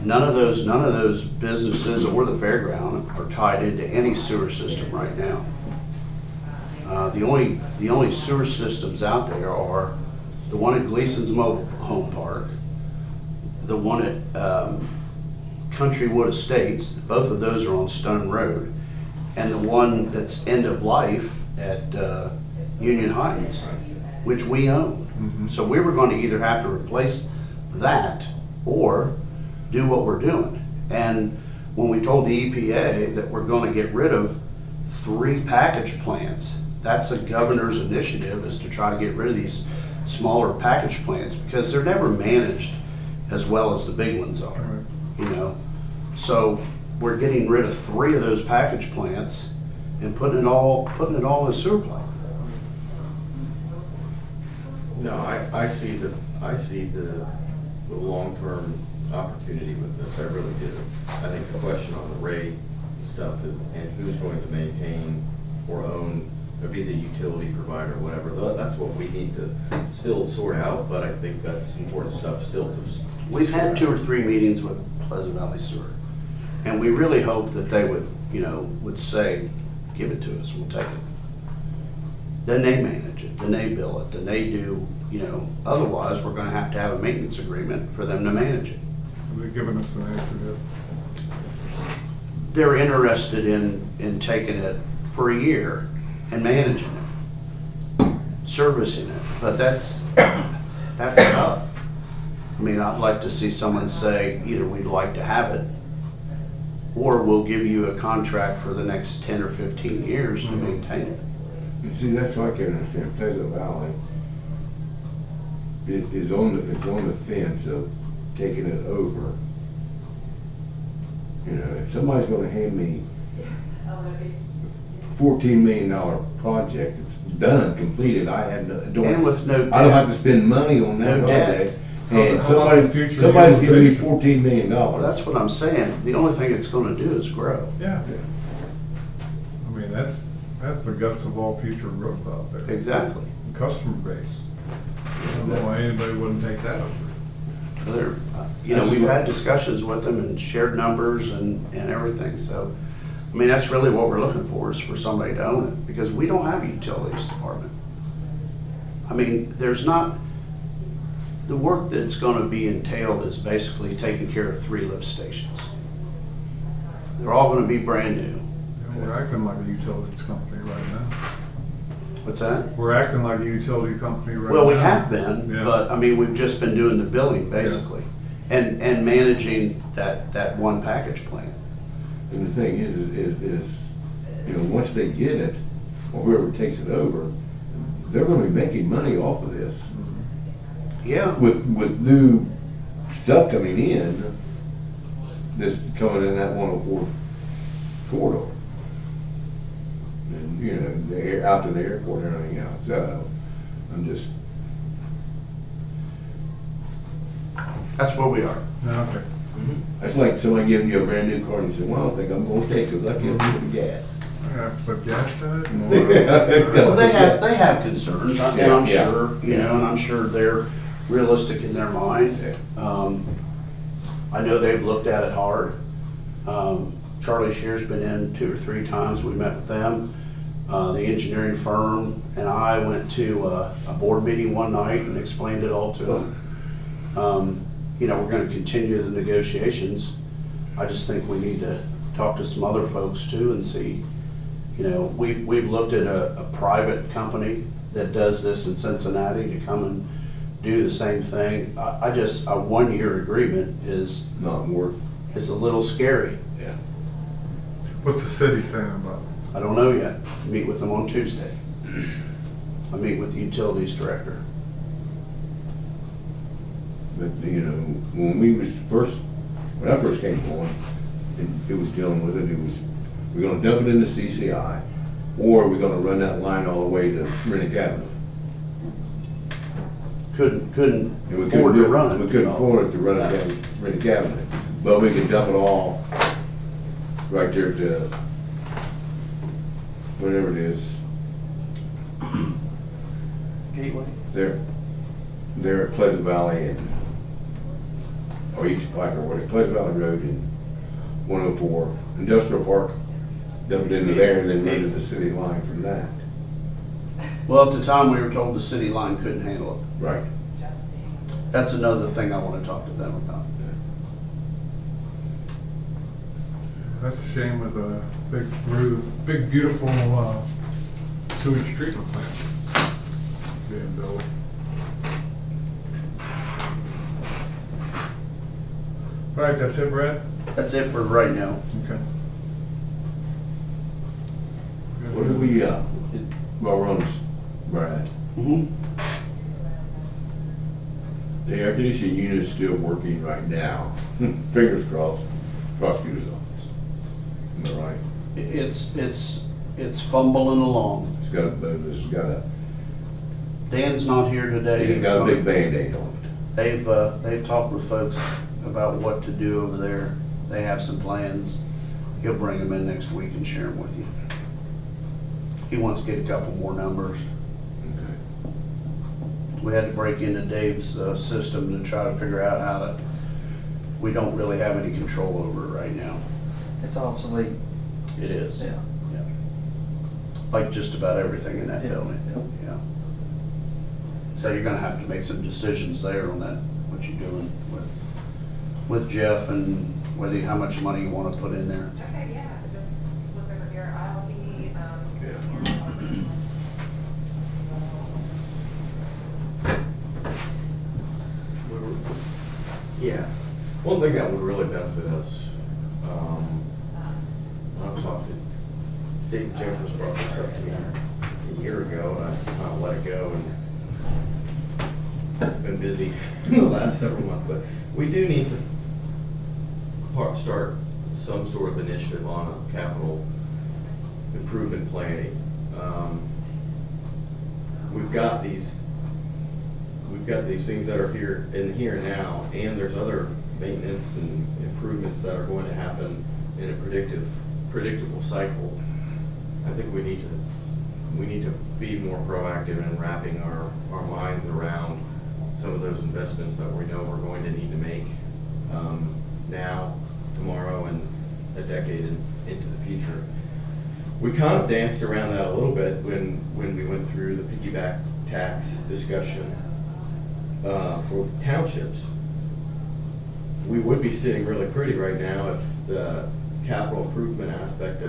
None of those businesses or the fairground are tied into any sewer system right now. The only sewer systems out there are the one at Gleason's Mobile Home Park, the one at Countrywood Estates, both of those are on Stone Road, and the one that's end of life at Union Heights, which we own. Mhm. So we were going to either have to replace that or do what we're doing. And when we told the EPA that we're going to get rid of 3 package plants, that's a governor's initiative, is to try to get rid of these smaller package plants because they're never managed as well as the big ones are, Right. you know? So we're getting rid of 3 of those package plants and putting it all in a sewer plant. No, I see the long-term opportunity with this, I really do. I think the question on the rate stuff is, and who's going to maintain or own, or be the utility provider, whatever, that's what we need to still sort out, but I think that's important stuff still to. We've had 2 or 3 meetings with Pleasant Valley Sewer. And we really hope that they would, would say, give it to us, we'll take it. Then they manage it, then they bill it, then they do, otherwise we're gonna have to have a maintenance agreement for them to manage it. Have they given us an answer yet? They're interested in taking it for a year and managing it, servicing it, but that's tough. I mean, I'd like to see someone say, either we'd like to have it, or we'll give you a contract for the next 10 or 15 years to maintain it. You see, that's what I can't understand. Pleasant Valley is on the fence of taking it over. If somebody's gonna hand me $14 million project, it's done, completed, And with no I don't have debt. to spend money on that No debt. project. And How about the future somebody's giving me utilization? $14 million. Well, that's what I'm saying. The only thing it's gonna do is grow. Yeah. I mean, that's the guts of all future growth out there. Exactly. Customer base. I don't know why anybody wouldn't take that over. We've had discussions with them and shared numbers and everything, so, I mean, that's really what we're looking for, is for somebody to own it, because we don't have a utilities department. I mean, the work that's gonna be entailed is basically taking care of 3 lift stations. They're all gonna be brand new. We're acting like a utilities company right now. What's that? We're acting like a utility company right now. Well, we have been, Yeah. but I mean, we've just been doing the billing basically, and managing that one package plan. And the thing is, once they get it, or whoever takes it over, they're gonna be making money off of this. Yeah. With new stuff coming in, this coming in that 104 corridor. And, out to the airport and everything else, so I'm just, That's where we are. Okay. that's like somebody giving you a brand new car and you say, well, I don't think I'm gonna take it, cause I can't put the gas. I have to put gas in it? Well, they have concerns, I'm Yeah. sure, and I'm sure they're realistic in their mind. I know they've looked at it hard. Charlie Shear's been in 2 or 3 times, we met with them. The engineering firm and I went to a board meeting one night and explained it all to them. We're gonna continue the negotiations. I just think we need to talk to some other folks too and see, we've looked at a private company that does this in Cincinnati to come and do the same thing. A 1-year agreement is Not worth, a little scary. yeah. What's the city saying about it? I don't know yet. Meet with them on Tuesday. I meet with the utilities director. But, when I first came on, and it was dealing with it, we're gonna dump it into CCI, or we're gonna run that line all the way to Rennick Avenue. Couldn't And we afford couldn't to run it. We couldn't afford it to run it down Rennick Avenue, but we could dump it all right there to, whatever it is, Gateway. there at Pleasant Valley or East Pike or whatever, Pleasant Valley Road and 104 Industrial Park, dump it into there and then run to the city line from that. Well, at the time, we were told the city line couldn't handle it. Right. That's another thing I want to talk to them about. That's a shame with a big beautiful sewage treatment plant being built. All right, that's it, Brad? That's it for right now. Okay. What do we, well, we're on this, Brad, the air conditioning unit is still working right now. Fingers crossed, prosecutor's office. Am I right? It's fumbling along. It's got a, Dan's not here today. it's got a big Band-Aid on it. They've talked with folks about what to do over there. They have some plans. He'll bring them in next week and share them with you. He wants to get a couple more numbers. Okay. We had to break into Dave's system to try to figure out we don't really have any control over it right now. It's obsolete. It is. Yeah. Yeah. Like just about everything in that Yeah, building. Yeah. So you're gonna have to make some decisions there on that, what you're doing with Jeff and whether, how much money you wanna put in there. Okay, yeah, just flip over here. I'll be, Yeah, one thing that would really benefit us, I've talked to Dave Jeffers brought this up to me a year ago, and I kind of let it go, and been busy in the last several months, but we do need to start some sort of initiative on a capital improvement planning. We've got these things that are here and now, and there's other maintenance and improvements that are going to happen in a predictable cycle. I think we need to be more proactive in wrapping our minds around some of those investments that we know we're going to need to make now, tomorrow, and a decade into the future. We kind of danced around that a little bit when we went through the piggyback tax discussion for the townships. We would be sitting really pretty right now if the capital improvement aspect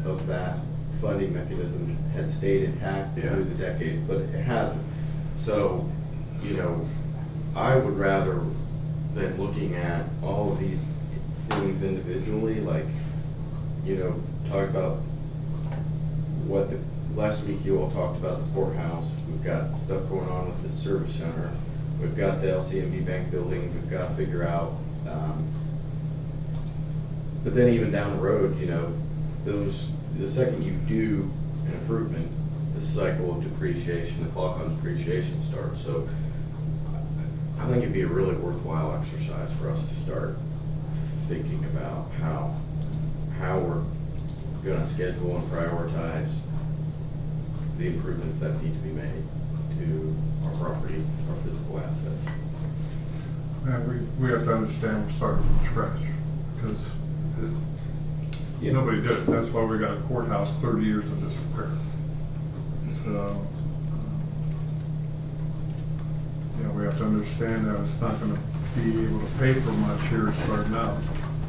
of that funding mechanism had stayed intact through the decade, but it hasn't. So, you know, I would rather than looking at all of these things individually, like, you know, talk about what the last week you all talked about the courthouse. We've got stuff going on with the service center. We've got the LCMB bank building. We've got to figure out. But then even down the road, you know, the second you do an improvement, the cycle of depreciation, the clock on depreciation starts. So I think it'd be a really worthwhile exercise for us to start thinking about how we're going to schedule and prioritize the improvements that need to be made to our property, our physical assets. And we have to understand we're starting from scratch, because nobody did it. That's why we got a courthouse 30 years of disrepair. So, you know, we have to understand that it's not going to be able to pay for much here starting out,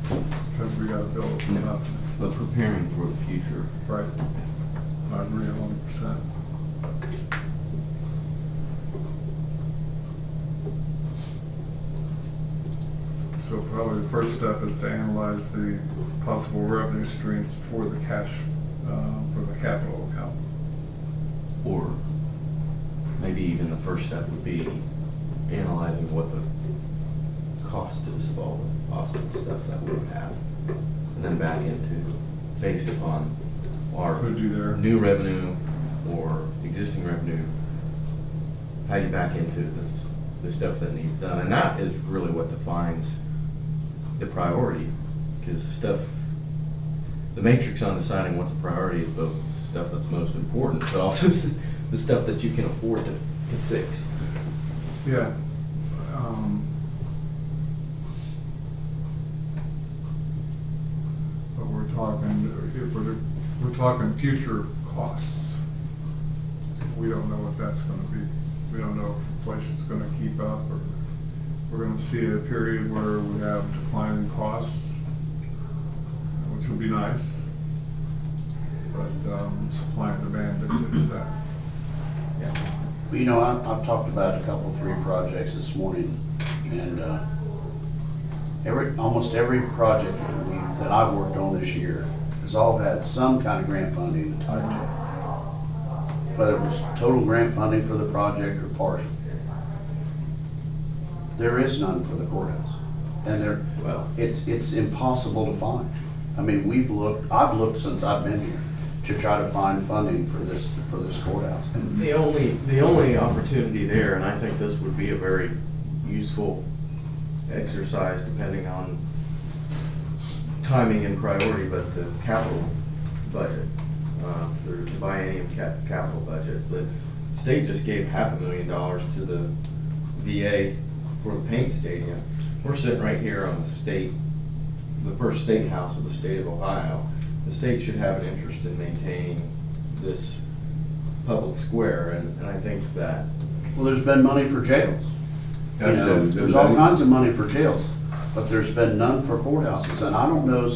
because we got to build it from nothing. But preparing for the future. Right. I agree 100%. So probably the first step is to analyze the possible revenue streams for the cash, for the capital account. Or maybe even the first step would be analyzing what the cost is of all the possible stuff that we would have. And then back into, based upon our new revenue or existing revenue, how do you back into the stuff that needs done? And that is really what defines the priority, because the matrix on deciding what's a priority is both stuff that's most important, but also the stuff that you can afford to fix. Yeah. But we're talking future costs. We don't know what that's going to be. We don't know if inflation's going to keep up, or we're going to see a period where we have declining costs, which will be nice. But supply and demand dictates that. Yeah. Well, you know, I've talked about a couple, 3 projects this morning, and almost every project that I've worked on this year has all had some kind of grant funding tied to it. Whether it was total grant funding for the project or partial. There is none for the courthouse, and it's impossible to find. I mean, I've looked since I've been here to try to find funding for this courthouse. And the only opportunity there, and I think this would be a very useful exercise depending on timing and priority, but the capital budget, the biennium capital budget. The state just gave $500,000 to the VA for the paint stadium. We're sitting right here on the state the first state house of the state of Ohio, the state should have an interest in maintaining this public square, and I think that. Well, there's been money for jails. You That's know, it. there's all kinds of money for jails, but there's been none for courthouses, and I don't know,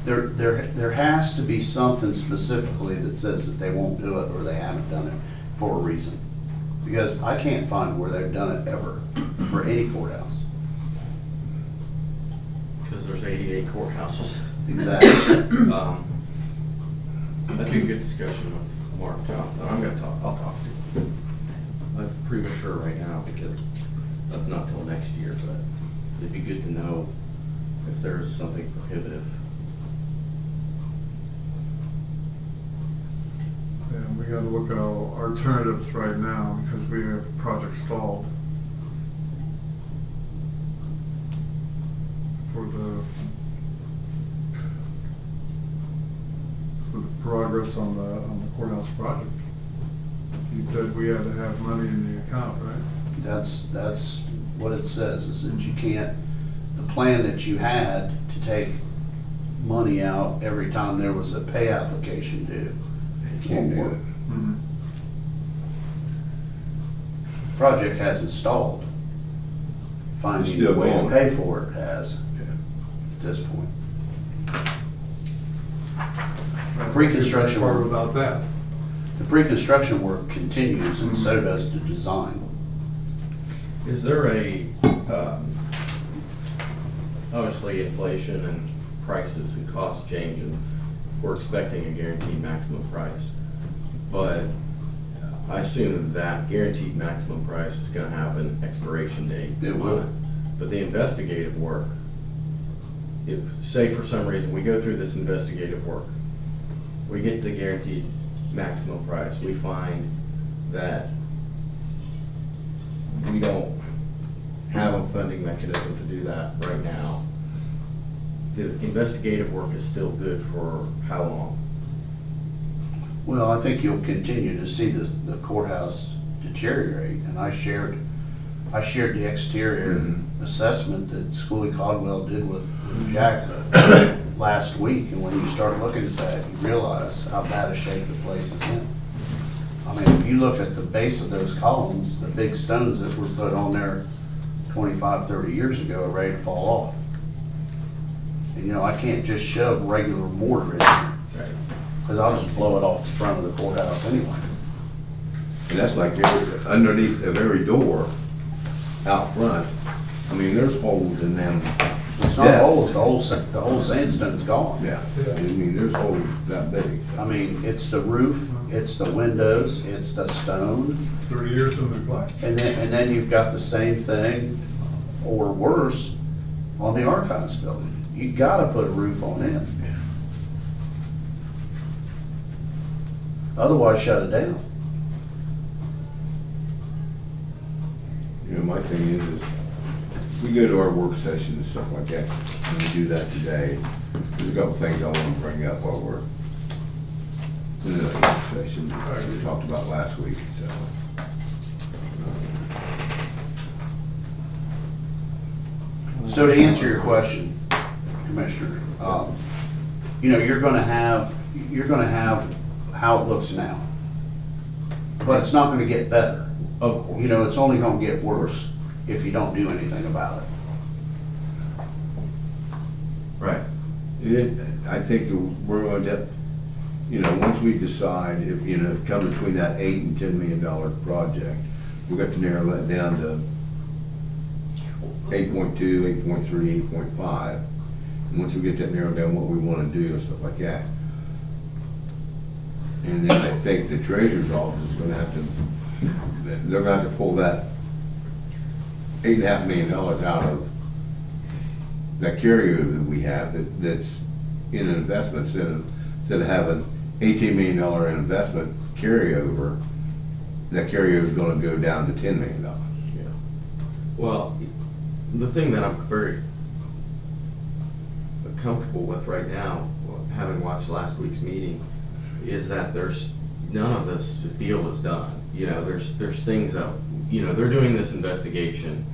there has to be something specifically that says that they won't do it or they haven't done it for a reason. Because I can't find where they've done it ever for any courthouse. Because there's 88 courthouses. Exactly. That'd be a good discussion with Mark Johnson. I'll talk to him. That's premature right now because that's not till next year, but it'd be good to know if there's something prohibitive. And we gotta look at our alternatives right now because we have a project stalled. For the progress on the courthouse project. You said we had to have money in the account, right? That's what it says, is that you can't, the plan that you had to take money out every time there was a pay application due. You can't do it. Project hasn't stalled. It's Finding still a way to going. pay for it has, at this point. Pre-construction Part work, about that. the pre-construction work continues and so does the design. Is there obviously inflation and prices and costs change, and we're expecting a guaranteed maximum price. But I assume that guaranteed maximum price is gonna have an expiration date. It will. But the investigative work, if, say for some reason, we go through this investigative work, we get the guaranteed maximum price, we find that we don't have a funding mechanism to do that right now. The investigative work is still good for how long? Well, I think you'll continue to see the courthouse deteriorate, and I shared the exterior assessment that Schoolie Caldwell did with Jack last week, and when you start looking at that, you realize how bad a shape the place is in. I mean, if you look at the base of those columns, the big stones that were put on there 25, 30 years ago are ready to fall off. And you know, I can't just shove regular mortar in there, because I'll just blow it off the front of the courthouse anyway. And that's like underneath of every door out front. I mean, there's holes in them. It's not holes, the whole sandstone's gone. Yeah, I mean, there's holes that big. I mean, it's the roof, it's the windows, it's the stone. 30 years of neglect. And then you've got the same thing, or worse, on the archives building. You gotta put a roof on it. Otherwise, shut it down. You know, my thing is we go to our work sessions and stuff like that, and we do that today. There's a couple things I want to bring up while we're in the work session we talked about last week, so. So to answer your question, Commissioner, you know, you're gonna have how it looks now. But it's not gonna get better. Of course. You know, it's only gonna get worse if you don't do anything about it. Right. I think we're going to, you know, once we decide, if, you know, come between that $8 and $10 million project, we've got to narrow that down to 8.2, 8.3, 8.5. And once we get that narrowed down, what we want to do and stuff like that. And then I think the treasurer's office is going to have to, they're going to have to pull that $8.5 million out of that carryover that we have that's in an investment instead of having $18 million in investment carryover, that carryover is going to go down to $10 million. Yeah. Well, the thing that I'm very comfortable with right now, having watched last week's meeting, is that there's none of this deal is done. You know, there's things that, you know, they're doing this investigation.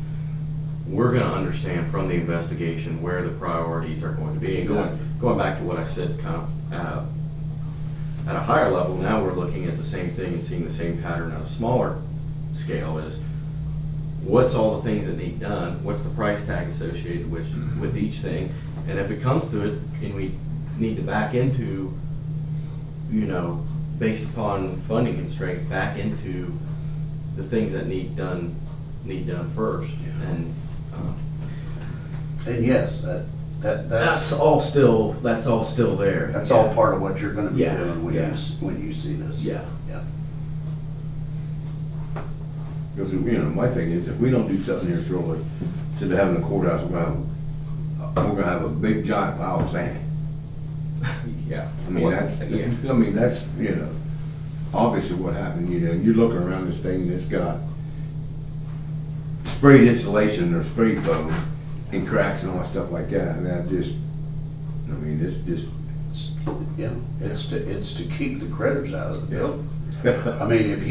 we're gonna understand from the investigation where the priorities are going to be. And going back to what I said, kind of, at a higher level, now we're looking at the same thing and seeing the same pattern at a smaller scale is, what's all the things that need done? What's the price tag associated with each thing? And if it comes to it, and we need to back into, you know, based upon funding constraints, back into the things that need done first. And yes, that's all still there. That's all part of what you're gonna be Yeah, doing when yeah. when you see this. Yeah. Yeah. Because, you know, my thing is, if we don't do something here shortly, instead of having a courthouse, we're gonna have a big giant pile of sand. Yeah. I mean, that's, you know, obviously what happened, you know, you're looking around this thing that's got sprayed insulation or spray foam and cracks and all that stuff like that, and that just, I mean, it's just. Yeah, it's to keep the critters out of the building. I mean, if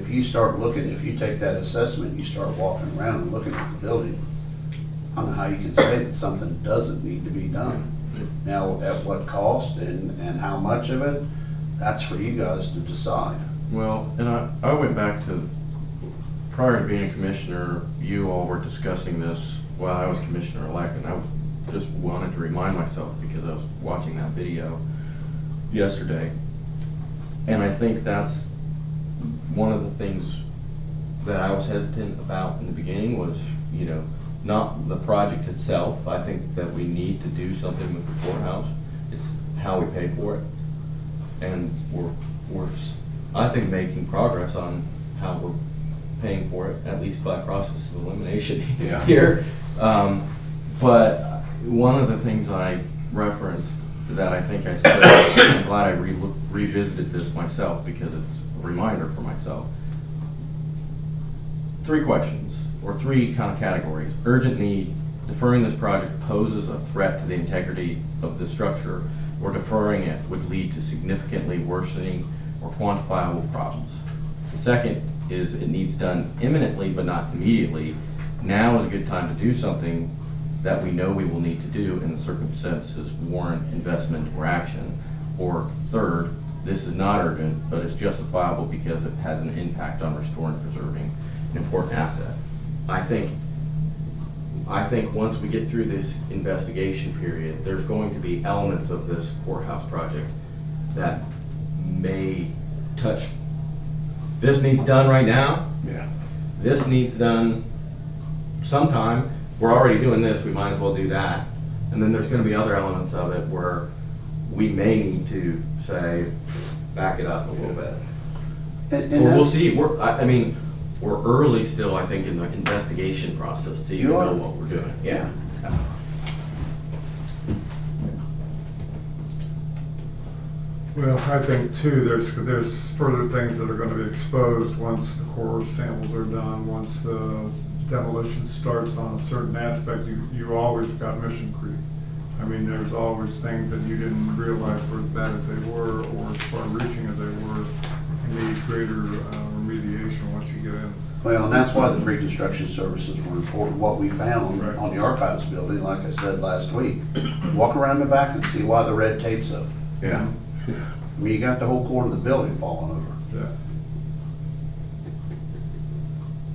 you start looking, if you take that assessment, you start walking around and looking at the building, I don't know how you can say that something doesn't need to be done. Now, at what cost and how much of it, that's for you guys to decide. Well, and I went back to, prior to being a commissioner, you all were discussing this while I was commissioner-elect, and I just wanted to remind myself because I was watching that video yesterday. And I think that's one of the things that I was hesitant about in the beginning was, you know, not the project itself. I think that we need to do something with the courthouse. It's how we pay for it. And we're I think, making progress on how we're paying for it, at least by process of elimination here. But one of the things I referenced that I think I said, I'm glad I revisited this myself because it's a reminder for myself. 3 questions, or 3 kind of categories. Urgent need, deferring this project poses a threat to the integrity of the structure, or deferring it would lead to significantly worsening or quantifiable problems. The second is it needs done imminently but not immediately. Now is a good time to do something that we know we will need to do and the circumstances warrant investment or action. Or third, this is not urgent, but it's justifiable because it has an impact on restoring and preserving an important asset. I think once we get through this investigation period, there's going to be elements of this courthouse project that may touch, this needs done right now. Yeah. This needs done sometime. We're already doing this, we might as well do that. And then there's gonna be other elements of it where we may need to say, back it up a little bit. And Well, we'll see. I mean, we're early still, I think, in the investigation process to even know what we're doing. Yeah. Well, I think too, there's further things that are gonna be exposed once the core samples are done, once the demolition starts on a certain aspect. You always got mission creep. I mean, there's always things that you didn't realize were as bad as they were, or as far reaching as they were, and need greater remediation once you get in. Well, and that's why the pre-construction services were important. What we found on the archives building, like I said last week, walk around the back and see why the red tape's up. Yeah. I mean, you got the whole corner of the building falling over. Yeah.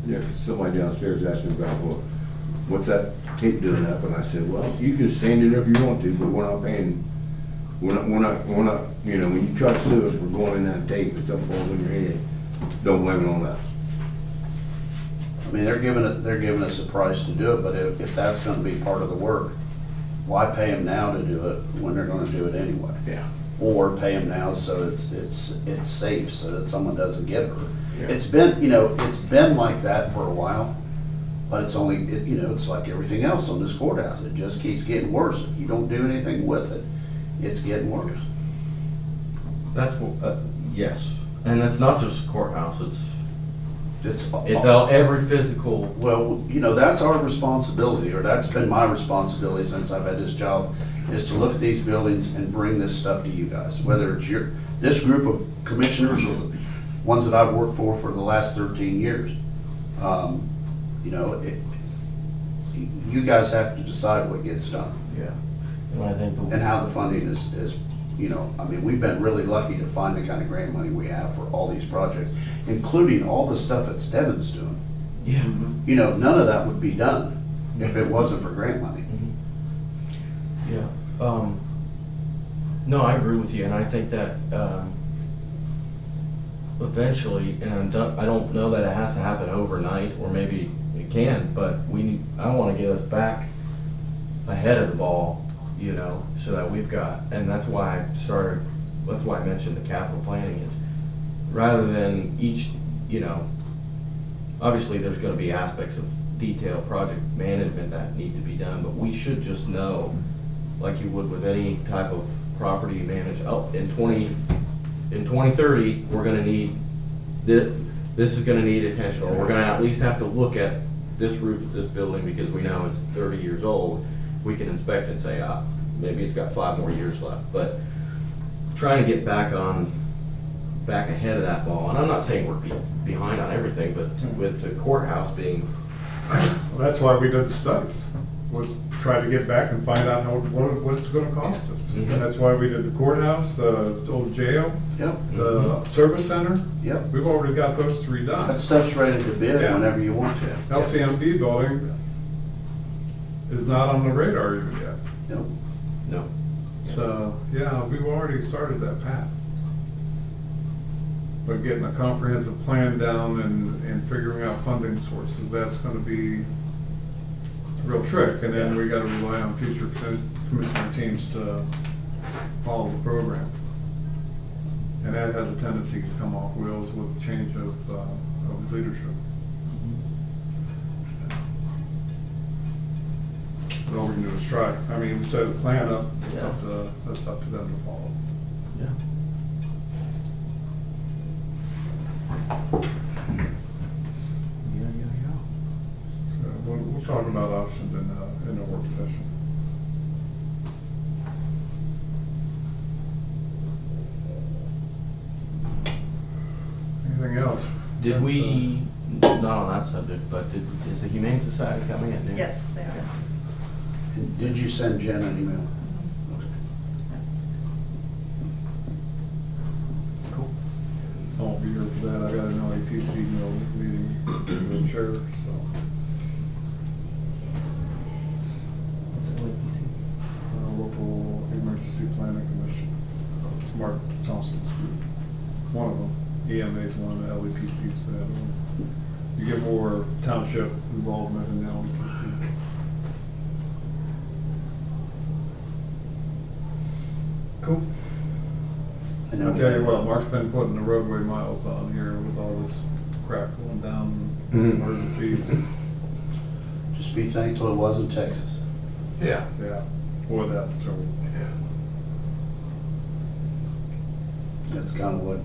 Yeah, 'cause somebody downstairs asked me about, well, what's that tape doing up? And I said, well, you can stand in there if you want to, but we're not paying, we're not, you know, when you try to sue us, we're going in that tape, if something falls on your head, don't blame it on us. I mean, they're giving us a price to do it, but if that's gonna be part of the work, why pay them now to do it when they're gonna do it anyway? Yeah. Or pay them now so it's safe, so that someone doesn't get hurt. Yeah. It's been like that for a while, but it's only, it's like everything else on this courthouse. It just keeps getting worse. If you don't do anything with it, it's getting worse. That's what, yes. And it's not just courthouse, It's every physical. Well, that's our responsibility, or that's been my responsibility since I've had this job, is to look at these buildings and bring this stuff to you guys. Whether it's this group of commissioners or the ones that I've worked for the last 13 years. you guys have to decide what gets done. Yeah. And I think And how the funding is, you know, I mean, we've been really lucky to find the kind of grant money we have for all these projects, including all the stuff that Stebbins doing. yeah. You know, none of that would be done if it wasn't for grant money. Yeah. No, I agree with you, and I think that eventually, and I don't know that it has to happen overnight, or maybe it can, but I want to get us back ahead of the ball, you know, so that we've got, and that's why I mentioned the capital planning is, rather than each, you know, obviously there's going to be aspects of detailed project management that need to be done, but we should just know, like you would with any type of property management, in 2030, we're gonna need, this is gonna need attention, or we're gonna at least have to look at this roof of this building because we know it's 30 years old. We can inspect and say, maybe it's got 5 more years left, but trying to get back ahead of that ball, and I'm not saying we're behind on everything, but with the courthouse being. Well, that's why we did the studies, was try to get back and find out what it's gonna cost us. Mhm. And that's why we did the courthouse, the old jail, Yep. the service center. Yep. We've already got those 3 done. That stuff's ready to bid Yeah. whenever you want to. LCMP building is not on the radar even yet. Nope. No. So, yeah, we've already started that path. But getting a comprehensive plan down and figuring out funding sources, that's gonna be a real trick. And then we gotta rely on future commissioner teams to follow the program. And that has a tendency to come off wheels with change of leadership. But all we can do is try. I mean, we set a plan up, that's up to them to follow. Yeah. So we'll talk about options in a work session. Anything else? Did we, not on that subject, but is the Humane Society coming at noon? Yes, they are. Did you send Jen an email? Cool. I won't be here for that. I got an LAPC meeting with the chair, so. What's the LAPC? Local Emergency Planning Commission, Smart Thompson's group. One of them. EMA's one, LAPC's the other one. You get more township involvement in the LAPC. Cool. And then I'll we tell you have, what, Mark's been putting the roadway miles on here with all this crap going down, Mhm. emergencies. Just be thankful it wasn't Texas. Yeah. Yeah, boy, that's so. Yeah. That's kind of what,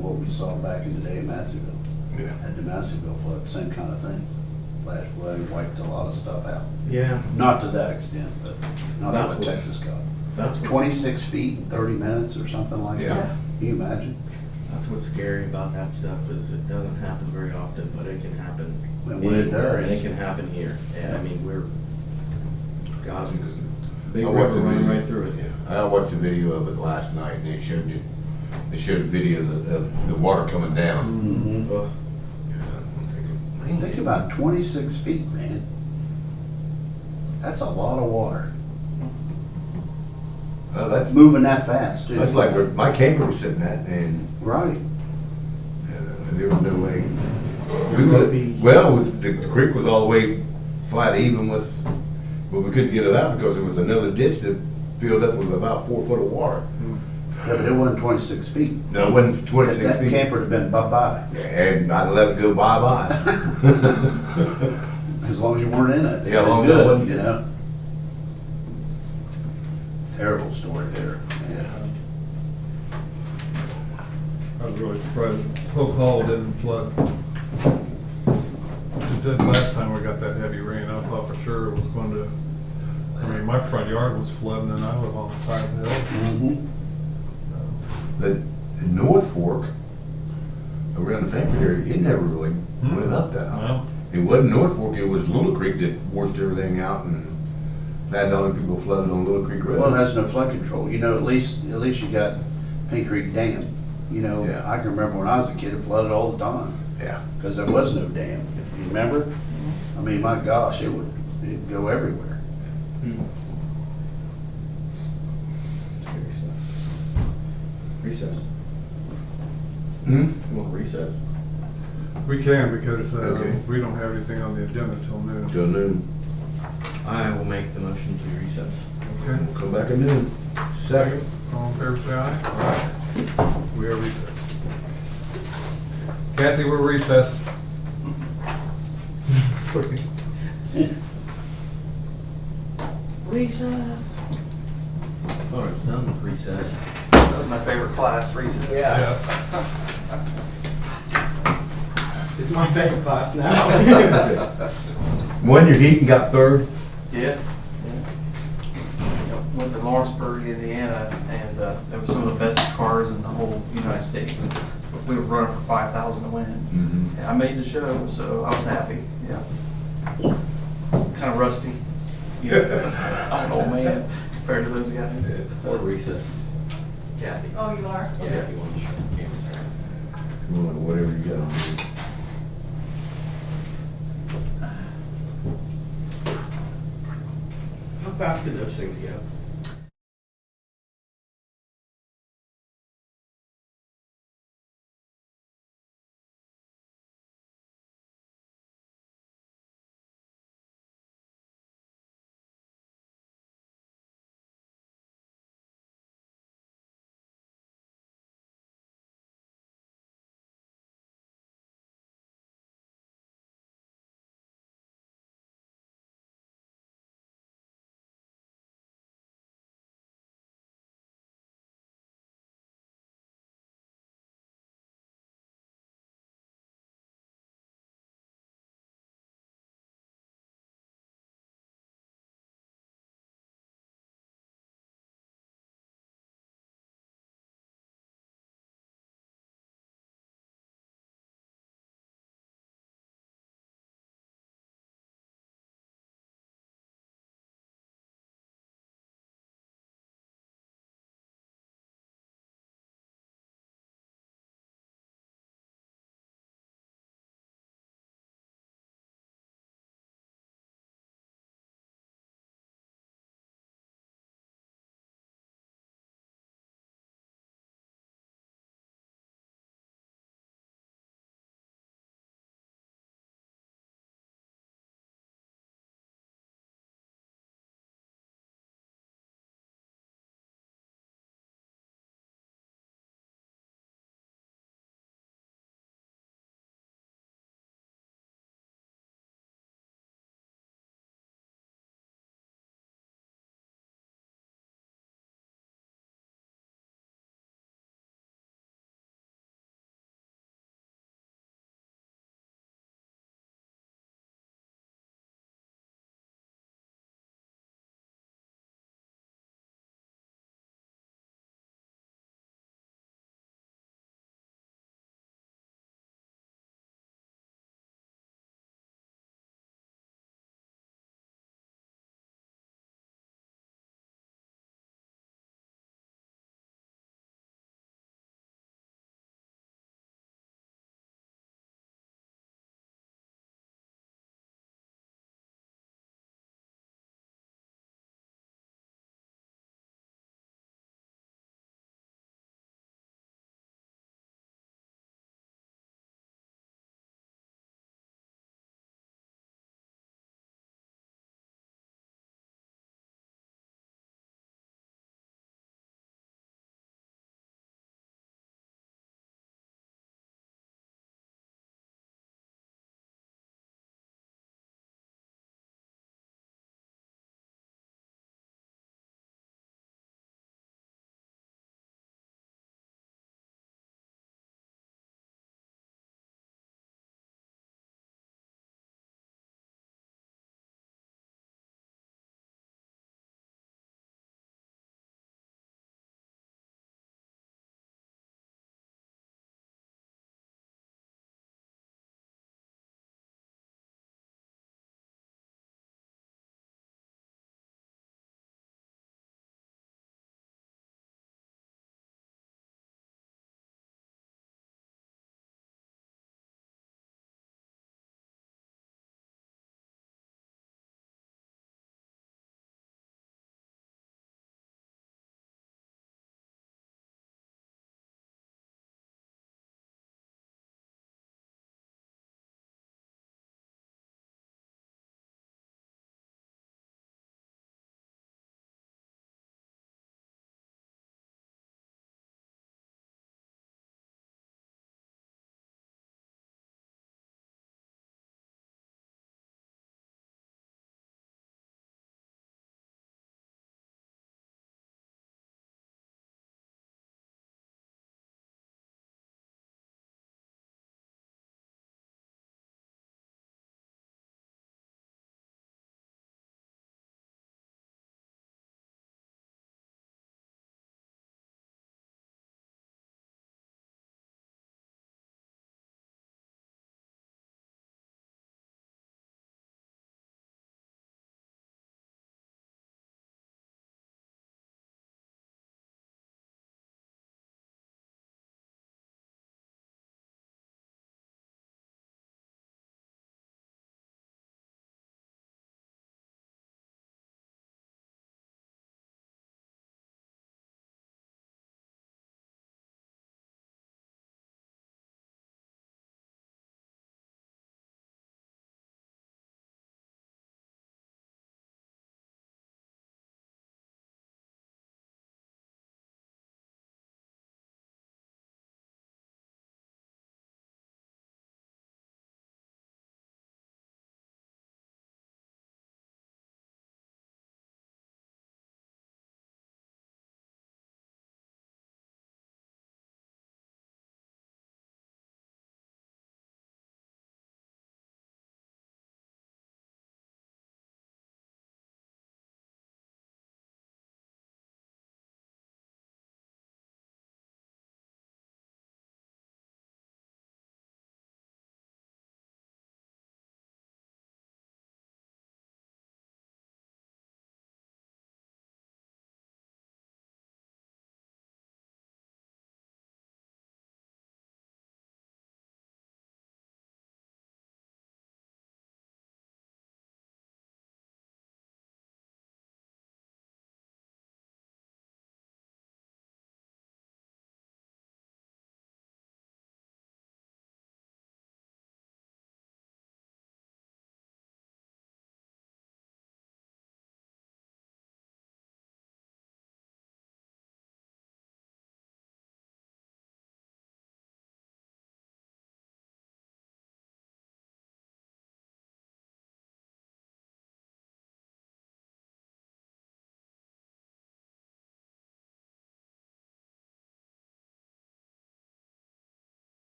what we saw back in the day in Masseyville. Yeah. At the Masseyville flood, same kind of thing. Flash flood wiped a lot of stuff out. Yeah. Not to that extent, but not That's what what's- Texas got. That's what's- 26 feet in 30 minutes or something like Yeah. that. Can you imagine? That's what's scary about that stuff is it doesn't happen very often, but it can happen And when it anywhere, and does- it can happen here. And I mean, God, big I watched river the running video. right through it. Yeah. I watched a video of it last night, and they showed a video of the water coming down. Mm-hmm. Ugh. Yeah, I'm thinking, man. Think about 26 feet, man. That's a lot of water. Well, that's Moving that fast, too. like where my camper was sitting at, and Right. there was no way. The creek was all the way flat even with, but we couldn't get it out because there was another ditch that filled up with about 4 foot of water. Yeah, but it wasn't 26 feet. No, it wasn't 26 That feet. camper would have been bye-bye. And I let it go bye-bye. As long as you weren't in it. Yeah, as long as I Good, wasn't. you know? Terrible story there. Yeah. I was really surprised Hope Hall didn't flood. Since the last time we got that heavy rain, I thought for sure it was going to, I mean, my front yard was flooding and I live on the side of the hill. Mm-hmm. The North Fork, around the Sanford area, it never really went up that high. No. It wasn't North Fork, it was Little Creek that washed everything out and had all the people flooded on Little Creek Road. Well, it has no flood control. You know, at least you got Pink Creek Dam. You know, Yeah. I can remember when I was a kid, it flooded all the time Yeah. because there was no dam. You remember? I mean, my gosh, it'd go everywhere. Scary stuff. Recess. Hmm? You want recess? We can, because Okay. we don't have anything on the agenda till noon. Till noon. I will make the motion to recess. Okay, We'll come back at noon. Second. all in favor, say aye. Aye. We are recessed. Kathy, we're recessed. Recess. All right, done with recess. That was my favorite class, recess. Yeah. It's my favorite class now. Won your heat and got third? Yeah. Went to Lawrenceburg, Indiana, and there were some of the best cars in the whole United States. We were running for 5,000 to win. Mm-hmm. And I made the show, so I was happy. Yeah. Kind of rusty. Yeah. I'm an old man compared to those guys. Or recess. Kathy. Oh, you are? Yeah, if you want to shut the cameras down. Well, whatever you got on you. How fast do those things go?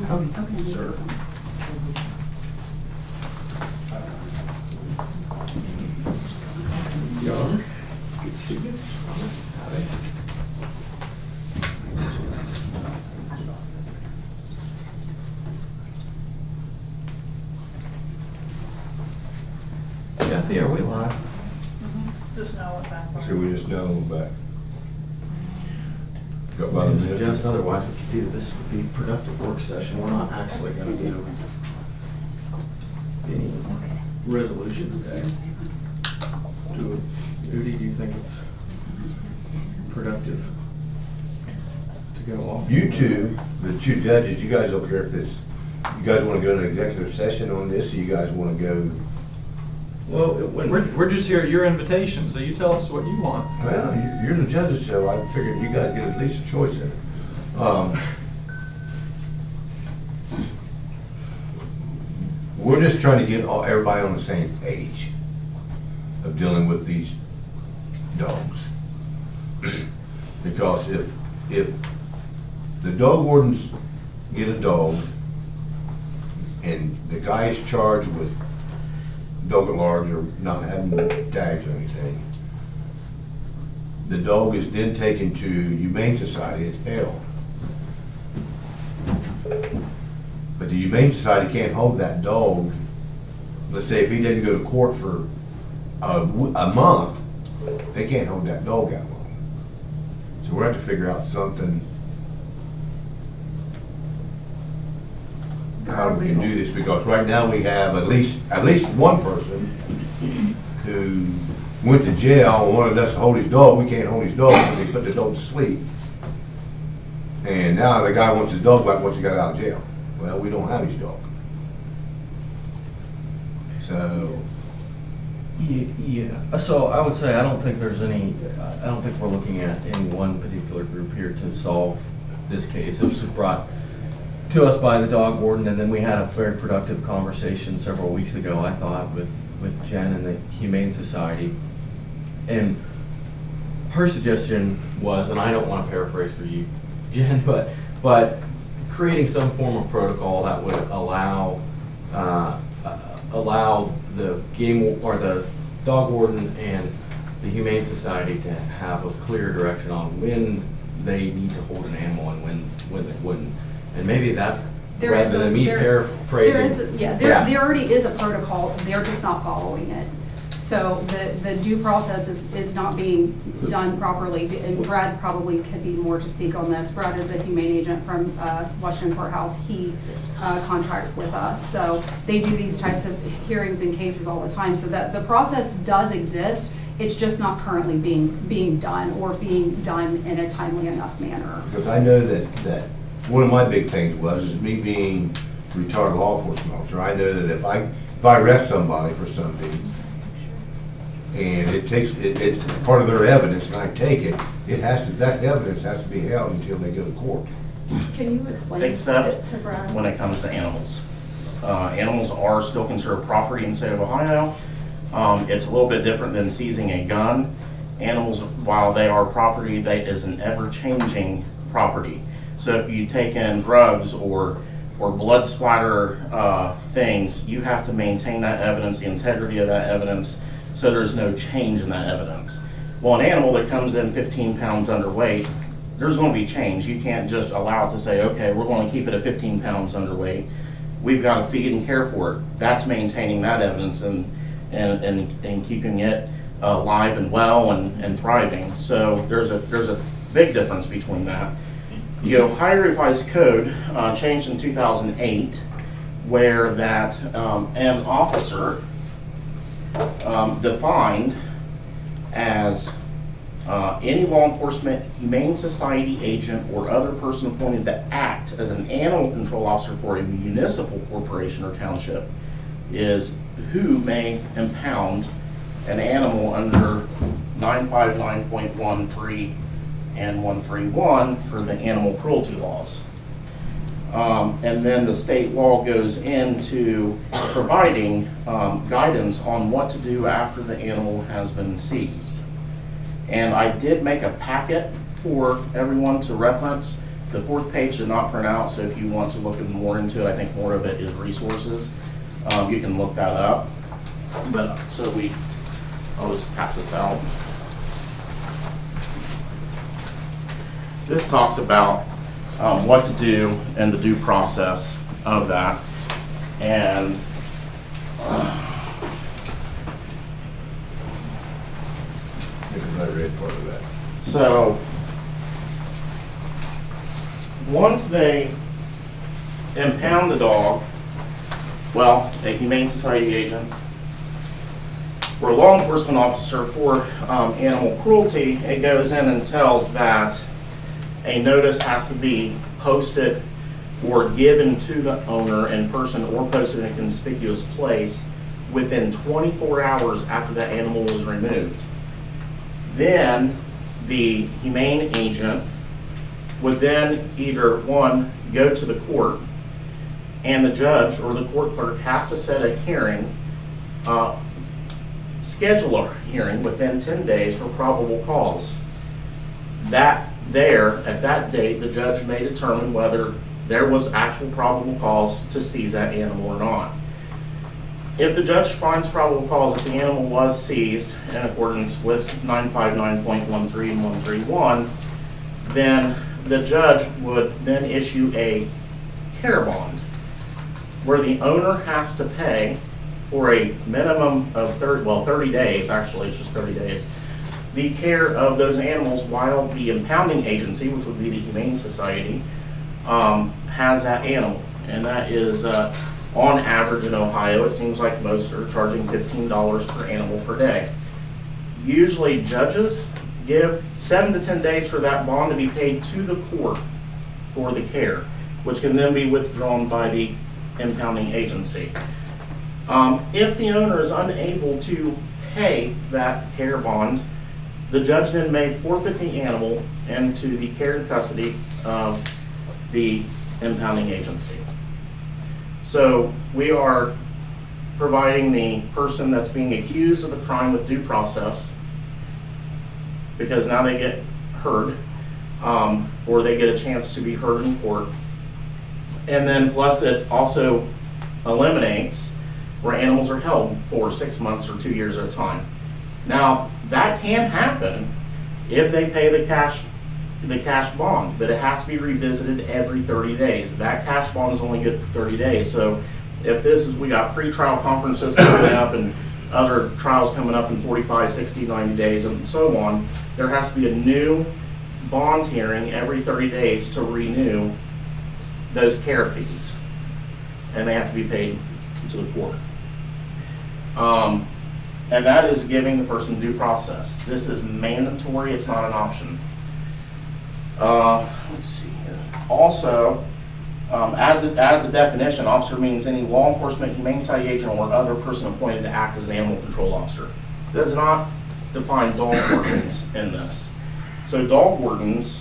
Sir. Young, good to see you. Kathy, are we live? Just know what back. So we just know back. Got about a To minute. suggest otherwise, we could do this would be productive work session. We're not actually gonna do any resolution today. Judy, do you think it's productive to go off? You two, the two judges, you guys don't care if this, you guys wanna go to an executive session on this, or you guys wanna go? Well, We're just here at your invitation, so you tell us what you want. Well, you're the judges, so I figured you guys get at least a choice in it. We're just trying to get everybody on the same page of dealing with these dogs. Because if the dog wardens get a dog and the guy is charged with dog at large or not having tags or anything, the dog is then taken to Humane Society, it's held. But the Humane Society can't hold that dog. Let's say if he didn't go to court for a month, they can't hold that dog that long. So we're gonna have to figure out something, how we can do this, because right now we have at least one person who went to jail and wanted us to hold his dog. We can't hold his dog, so they put the dog to sleep. And now the guy wants his dog back once he got out of jail. Well, we don't have his dog. So, Yeah, so I would say I don't think there's any, I don't think we're looking at any one particular group here to solve this case. It was brought to us by the dog warden, and then we had a very productive conversation several weeks ago, I thought, with Jen and the Humane Society. And her suggestion was, and I don't want to paraphrase for you, Jen, but creating some form of protocol that would allow the game or the dog warden and the Humane Society to have a clear direction on when they need to hold an animal and when they wouldn't. And maybe that, rather than me paraphrasing. There already is a protocol, they're just not following it. So the due process is not being done properly, and Brad probably could be more to speak on this. Brad is a humane agent from Washington Courthouse. He contracts with us, so they do these types of hearings and cases all the time. So that the process does exist, it's just not currently being done or being done in a timely enough manner. because I know that one of my big things is me being retired law enforcement officer. I know that if I arrest somebody for something, and it's part of their evidence, and I take it, that evidence has to be held until they go to court. Can you explain Except it to Brad? when it comes to animals. Animals are still considered property in the state of Ohio. It's a little bit different than seizing a gun. Animals, while they are property, that is an ever-changing property. So if you take in drugs or blood splatter things, you have to maintain that evidence, the integrity of that evidence, so there's no change in that evidence. Well, an animal that comes in 15 pounds underweight, there's going to be change. You can't just allow it to say, okay, we're going to keep it at 15 pounds underweight. We've got to feed and care for it. That's maintaining that evidence and keeping it alive and well and thriving. So there's a big difference between that. The Ohio Revised Code changed in 2008, where that an officer defined as any law enforcement, Humane Society agent, or other person appointed to act as an animal control officer for a municipal corporation or township is who may impound an animal under 959.13 and 131 for the animal cruelty laws. And then the state law goes into providing guidance on what to do after the animal has been seized. And I did make a packet for everyone to reference. The fourth page did not print out, so if you want to look more into it, I think more of it is resources. You can look that up. But I'll just pass this out. This talks about what to do and the due process of that. And I read part of that. so once they impound the dog, well, a Humane Society agent or a law enforcement officer for animal cruelty, it goes in and tells that a notice has to be posted or given to the owner in person or posted in a conspicuous place within 24 hours after that animal was removed. Then the humane agent would then either, one, go to the court, and the judge or the court clerk has to set a hearing, schedule a hearing within 10 days for probable cause. At that date, the judge may determine whether there was actual probable cause to seize that animal or not. If the judge finds probable cause that the animal was seized in accordance with 959.13 and 131, then the judge would then issue a care bond where the owner has to pay for a minimum of 30 days, actually it's just 30 days, the care of those animals while the impounding agency, which would be the Humane Society, has that animal. And that is, on average in Ohio, it seems like most are charging $15 per animal per day. Usually judges give 7 to 10 days for that bond to be paid to the court for the care, which can then be withdrawn by the impounding agency. If the owner is unable to pay that care bond, the judge then may forfeit the animal into the care and custody of the impounding agency. So we are providing the person that's being accused of the crime with due process, because now they get heard, or they get a chance to be heard in court. And then plus it also eliminates where animals are held for 6 months or 2 years at a time. Now, that can happen if they pay the cash bond, but it has to be revisited every 30 days. That cash bond is only good for 30 days. So if we got pre-trial conferences coming up and other trials coming up in 45, 60, 90 days and so on, there has to be a new bond hearing every 30 days to renew those care fees. And they have to be paid to the court. And that is giving the person due process. This is mandatory, it's not an option. Let's see here. Also, as a definition, officer means any law enforcement, Humane Society agent, or other person appointed to act as an animal control officer. It does not define dog wardens in this. So dog wardens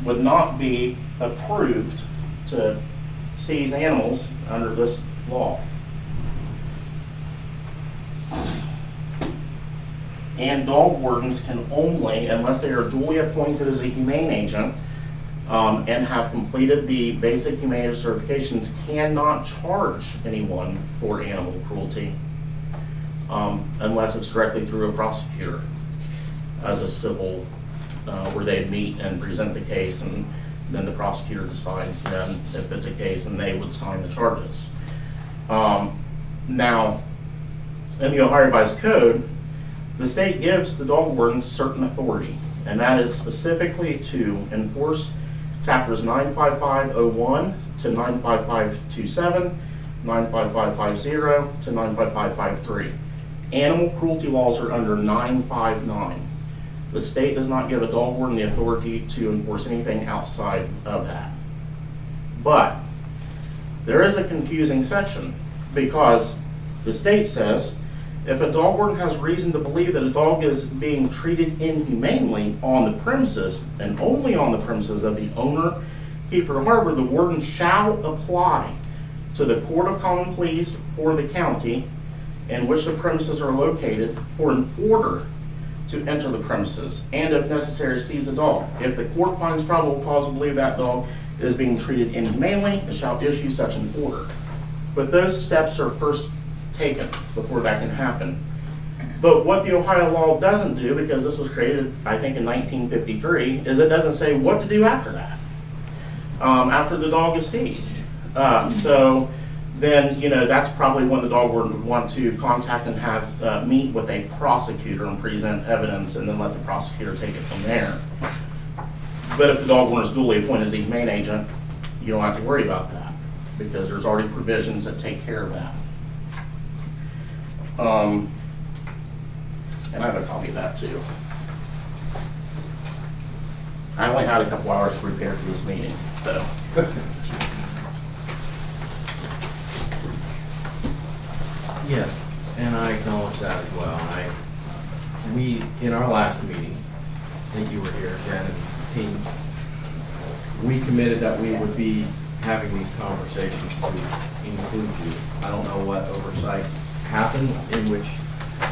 would not be approved to seize animals under this law. And dog wardens can only, unless they are duly appointed as a humane agent and have completed the basic humane certifications, cannot charge anyone for animal cruelty unless it's directly through a prosecutor as a civil, where they meet and present the case, and then the prosecutor decides then if it's a case, and they would sign the charges. Now, in the Ohio Revised Code, the state gives the dog wardens certain authority, and that is specifically to enforce chapters 95501 to 95527, 95550 to 95553. Animal cruelty laws are under 959. The state does not give a dog warden the authority to enforce anything outside of that. But there is a confusing section, because the state says if a dog warden has reason to believe that a dog is being treated inhumanely on the premises, and only on the premises of the owner, keeper, or harbor, the warden shall apply to the Court of Common Pleas for the county in which the premises are located for an order to enter the premises, and if necessary, seize the dog. If the court finds probable cause to believe that dog is being treated inhumanely, it shall issue such an order. But those steps are first taken before that can happen. But what the Ohio law doesn't do, because this was created, I think, in 1953, is it doesn't say what to do after that, after the dog is seized. So then, you know, that's probably when the dog warden would want to contact and have meet with a prosecutor and present evidence, and then let the prosecutor take it from there. But if the dog warden is duly appointed as a humane agent, you don't have to worry about that, because there's already provisions that take care of that. And I have a copy of that too. I only had a couple hours to prepare for this meeting, so. Yes, and I acknowledge that as well. We, in our last meeting, I think you were here, Jen and team, we committed that we would be having these conversations to include you. I don't know what oversight happened in which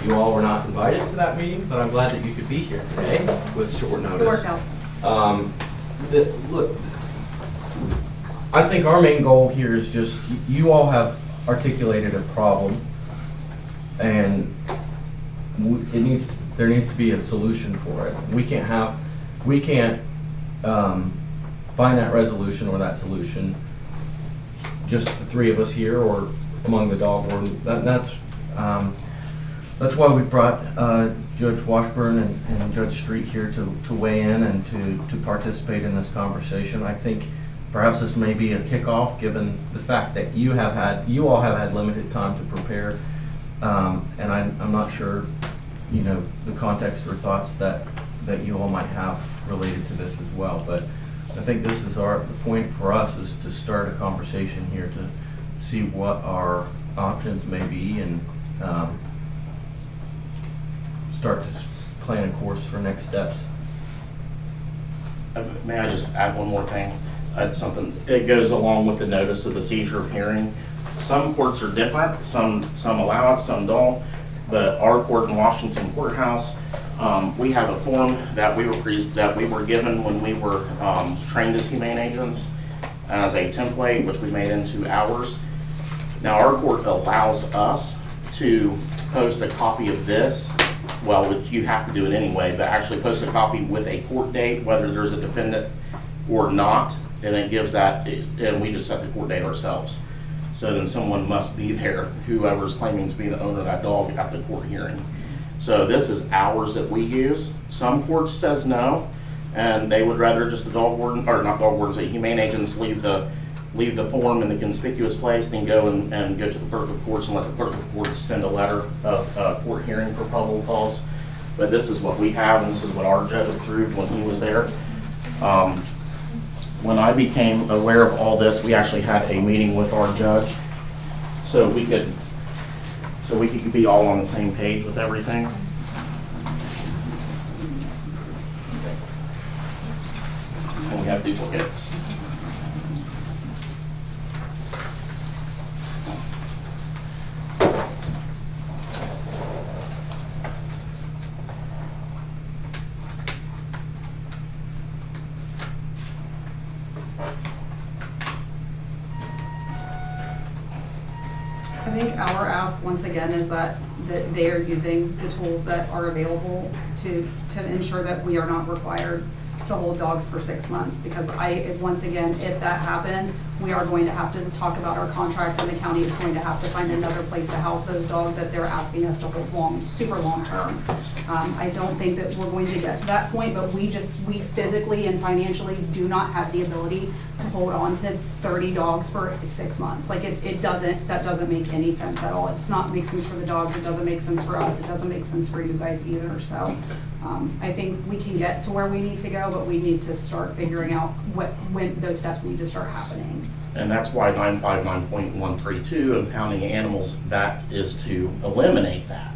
you all were not invited to that meeting, but I'm glad that you could be here today with short notice. Good work out. Look, I think our main goal here is just, you all have articulated a problem, and there needs to be a solution for it. We can't find that resolution or that solution just the three of us here or among the dog warden. That's why we've brought Judge Washburn and Judge Street here to weigh in and to participate in this conversation. I think perhaps this may be a kickoff, given the fact that you all have had limited time to prepare, and I'm not sure, you know, the context or thoughts that you all might have related to this as well. But I think this is the point for us is to start a conversation here to see what our options may be, and start to plan a course for next steps. May I just add one more thing? Something, it goes along with the notice of the seizure of hearing. Some courts are different, some allow it, some don't, but our court in Washington Courthouse, we have a form that we were given when we were trained as humane agents as a template, which we made into ours. Now our court allows us to post a copy of this, well, which you have to do it anyway, but actually post a copy with a court date, whether there's a defendant or not, and it gives that, and we just set the court date ourselves. So then someone must be there, whoever's claiming to be the owner of that dog at the court hearing. So this is ours that we use. Some courts says no, and they would rather just the dog warden, or not dog wardens, the humane agents leave the form in the conspicuous place, then go and go to the clerk of courts and let the clerk of courts send a letter of court hearing for probable cause. But this is what we have, and this is what our judge approved when he was there. When I became aware of all this, we actually had a meeting with our judge, so we could be all on the same page with everything. And we have duplicates. I think our ask, once again, is that they are using the tools that are available to ensure that we are not required to hold dogs for 6 months, because once again, if that happens, we are going to have to talk about our contract, and the county is going to have to find another place to house those dogs that they're asking us to hold super long term. I don't think that we're going to get to that point, but we physically and financially do not have the ability to hold on to 30 dogs for 6 months. Like that doesn't make any sense at all. It's not make sense for the dogs. It doesn't make sense for us. It doesn't make sense for you guys either. So I think we can get to where we need to go, but we need to start figuring out when those steps need to start happening. And that's why 959.132, impounding animals, that is to eliminate that,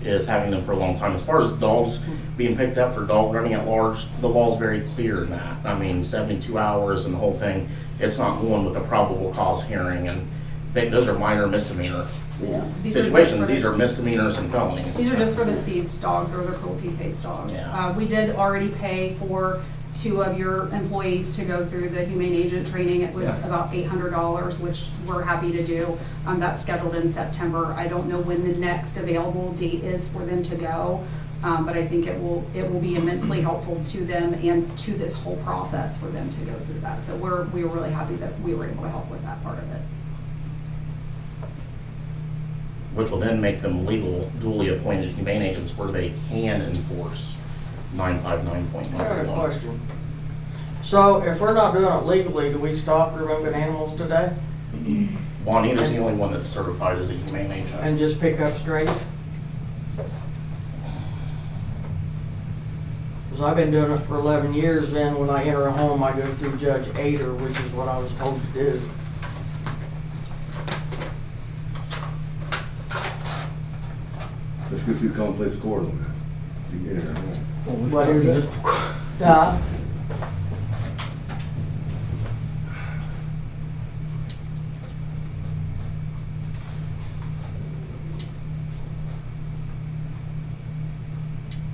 is having them for a long time. As far as dogs being picked up for dog running at large, the law is very clear in that. I mean, 72 hours and the whole thing, it's not one with a probable cause hearing, and those are minor misdemeanor Yeah. situations. These are misdemeanors and felonies. These are just for the seized dogs or the cruelty case dogs. Yeah. We did already pay for 2 of your employees to go through the humane agent training. It was Yeah. about $800, which we're happy to do. That's scheduled in September. I don't know when the next available date is for them to go, but I think it will be immensely helpful to them and to this whole process for them to go through that. So we were really happy that we were able to help with that part of it. Which will then make them legal, duly appointed humane agents where they can enforce I got a 959.1. question. So if we're not doing it legally, do we stop removing animals today Juanita's the only one that's certified as a humane agent. and just pick up strays? Because I've been doing it for 11 years, then when I enter a home, I go through Judge Ader, which is what I was told to do. Let's go through complex court on that. You get it or not. What is it?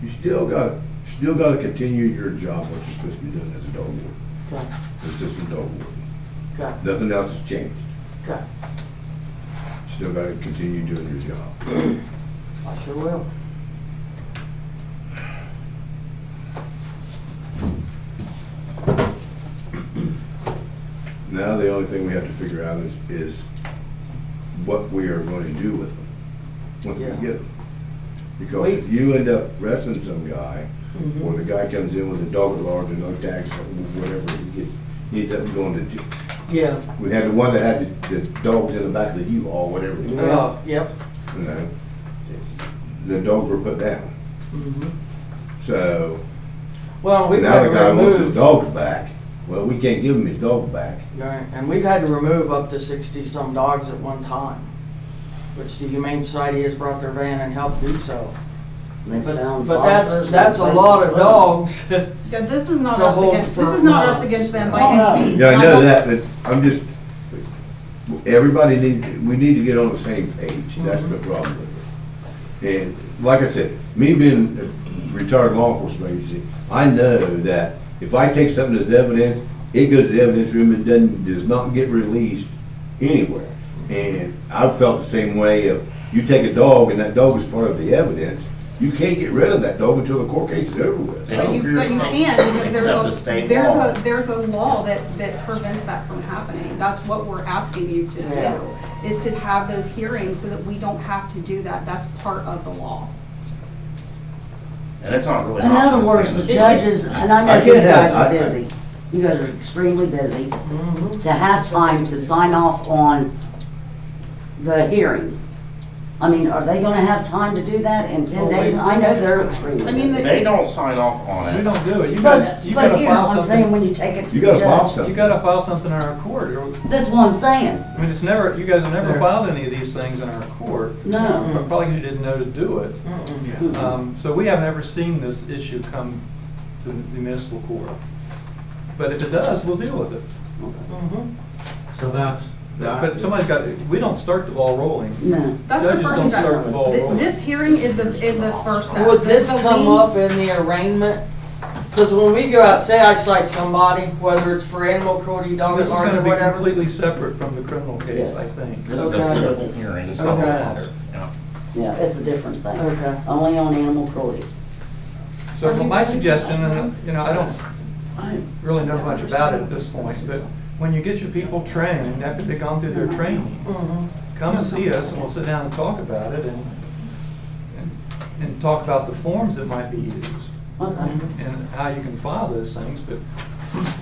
You still gotta continue your job, what you're supposed to be doing as a dog warden, Okay, assistant dog warden. okay, Nothing else has changed. okay. Still gotta continue doing your job. I sure will. Now, the only thing we have to figure out is what we are going to do with them once we Yeah. get them. Because if you end up arresting some guy, or the guy comes in with a dog at large and no tags, or whatever, he ends up going to jail. Yeah. We had the one that had the dogs in the back of the U-Haul, whatever. Yep. You know, the dogs were put down. Mhm. So Well, we've now had the to guy wants his remove, dogs back. Well, we can't give him his dog back. right, and we've had to remove up to 60-some dogs at one time, which the Humane Society has brought their van and helped do so. They found But phosphorus that's a in lot of places. dogs. Yeah, this is not To us hold against, for this is not us months. against them by Oh, no. any means. Yeah, I know don't- that, but I'm just, we need to get on the same page. That's the problem with it. And like I said, me being a retired law enforcement agency, I know that if I take something as evidence, it goes to the evidence room and does not get released anywhere. And I've felt the same way. If you take a dog and that dog is part of the evidence, you can't get rid of that dog until the court case is over with. But you can, because Except the state there's law. there's a law that prevents that from happening. That's what we're asking you to Yeah. do, is to have those hearings so that we don't have to do that. That's part of the law. And it's not really. In an other option, words, it's the been- judges, and I I know can't these guys have- are busy, you guys are extremely busy, Mhm. to have time to sign off on the hearing. I mean, are they gonna have time to do that in 10 days? I know they're extremely I mean, busy. They don't sign off on We it. don't do it. You But, gotta, you but gotta here, file I'm saying something. when you take it to You the gotta file judge. something. You gotta file something in our court. That's what I'm saying. I mean, it's never, you guys have never There. filed any of these things in our court. No. But probably you didn't know to do it. Mm-mm. So we have never seen this issue come to the municipal court. But if it does, we'll deal with it. Mhm. So that's, But somebody's got, we don't start the ball rolling. No. That's the Judges first don't step. start the ball rolling. This hearing is the first step. Would this The come lien- up in the arraignment? Because when we go out, say I cite somebody, whether it's for animal cruelty, dog This at is large, gonna or be whatever. completely separate from the criminal case, Yes. I think. This is Okay. a civil hearing. It's so- not Okay. matter. Yeah. Yeah, it's a different thing. Okay. Only on animal cruelty. So Are you my willing to suggestion, help and them? I don't really know much about it at this point, but when you get your people trained, after they've gone through their training, Mhm. come see us and we'll sit down and talk about it and talk about the forms that might be used Okay. and how you can file those things, but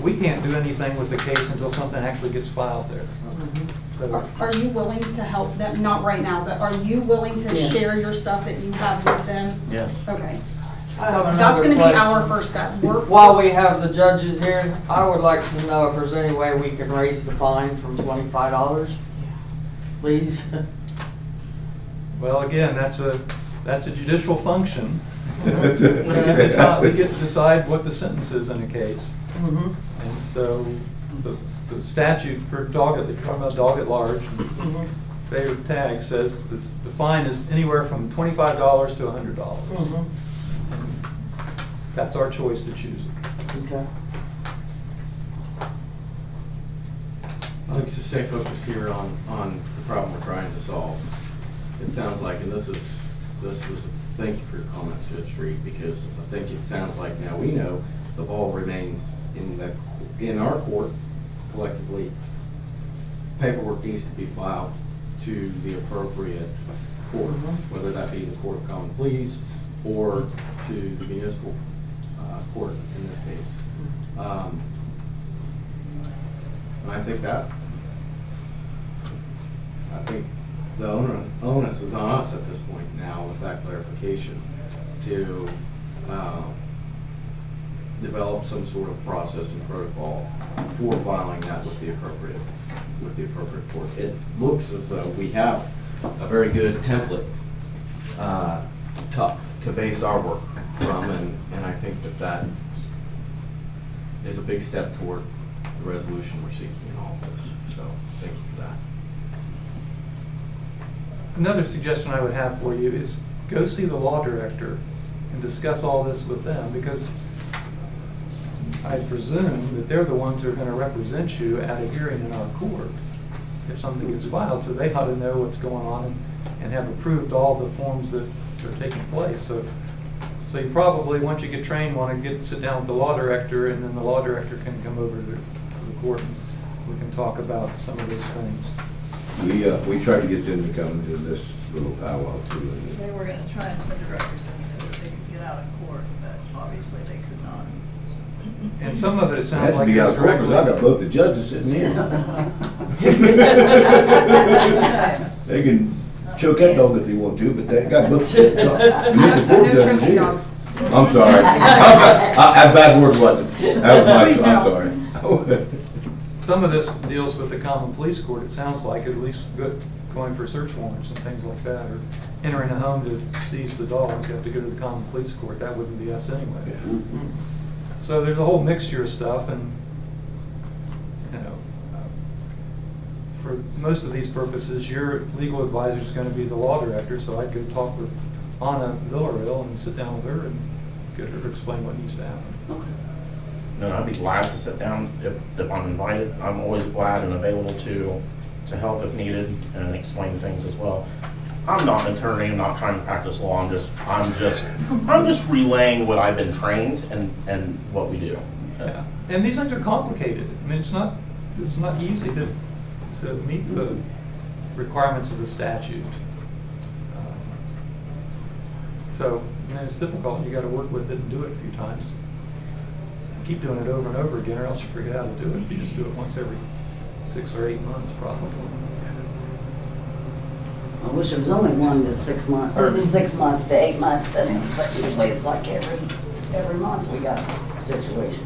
we can't do anything with the case until something actually gets filed there. So, Are you willing to help them, not right now, but are you willing to Yeah. share your stuff that you have with them? Yes. Okay. I have So another that's gonna be question. our first step. While we have the judges here, I would like to know if there's any way we can raise the fine from $25, please. well, again, that's a judicial function. That's We it. get to decide what the sentence is in a case. Mhm. And so the statute for dog, if you're talking about dog at large, Mhm. favorite tag says that the fine is anywhere from $25 to $100. Mhm. That's our choice to choose it. Okay. I'd like to stay focused here on the problem we're trying to solve. It sounds like, and this was, thank you for your comments, Judge Street, because I think it sounds like now we know the ball remains in our court collectively. Paperwork needs to be filed to the appropriate court, whether that be the Court of Common Pleas or to the municipal court in this case. And I think the onus is on us at this point now with that clarification to develop some sort of process and protocol for filing that with the appropriate court. It looks as though we have a very good template to base our work from, and I think that is a big step toward the resolution we're seeking in all of this. So thank you for that. Another suggestion I would have for you is go see the law director and discuss all this with them, because I presume that they're the ones who are going to represent you at a hearing in our court if something gets filed, so they ought to know what's going on and have approved all the forms that are taking place. So you probably, once you get trained, want to sit down with the law director, and then the law director can come over to the court and we can talk about some of those things. We tried to get them to come to this little powwow too. They were gonna try and send a representative if they could get out of court, but obviously they could not. And some of it It sounds has to like be out it's of court, because I got both the judges sitting here. They can choke that dog if they want to, but they got both the court judges here. I'm sorry. I bad word wasn't. That was my, I'm sorry. Some of this deals with the common police court, it sounds like, at least going for search warrants and things like that, or entering a home to seize the dog, you have to go to the common police court. That wouldn't be us anyway. So there's a whole mixture of stuff, and for most of these purposes, your legal advisor is going to be the law director, so I'd go talk with Anna Villarreal and sit down with her and get her to explain what needs to happen. Okay. And I'd be glad to sit down if I'm invited. I'm always glad and available to help if needed and explain things as well. I'm not an attorney. I'm not trying to practice law. I'm just relaying what I've been trained and what we do. Yeah, and these things are complicated. I mean, it's not easy to meet the requirements of the statute. So it's difficult. You got to work with it and do it a few times. Keep doing it over and over again, or else you forget how to do it. If you just do it once every 6 or 8 months, probably. I wish it was only 1 to 6 months, or 6 months to 8 months, but usually it's like every month we got a situation.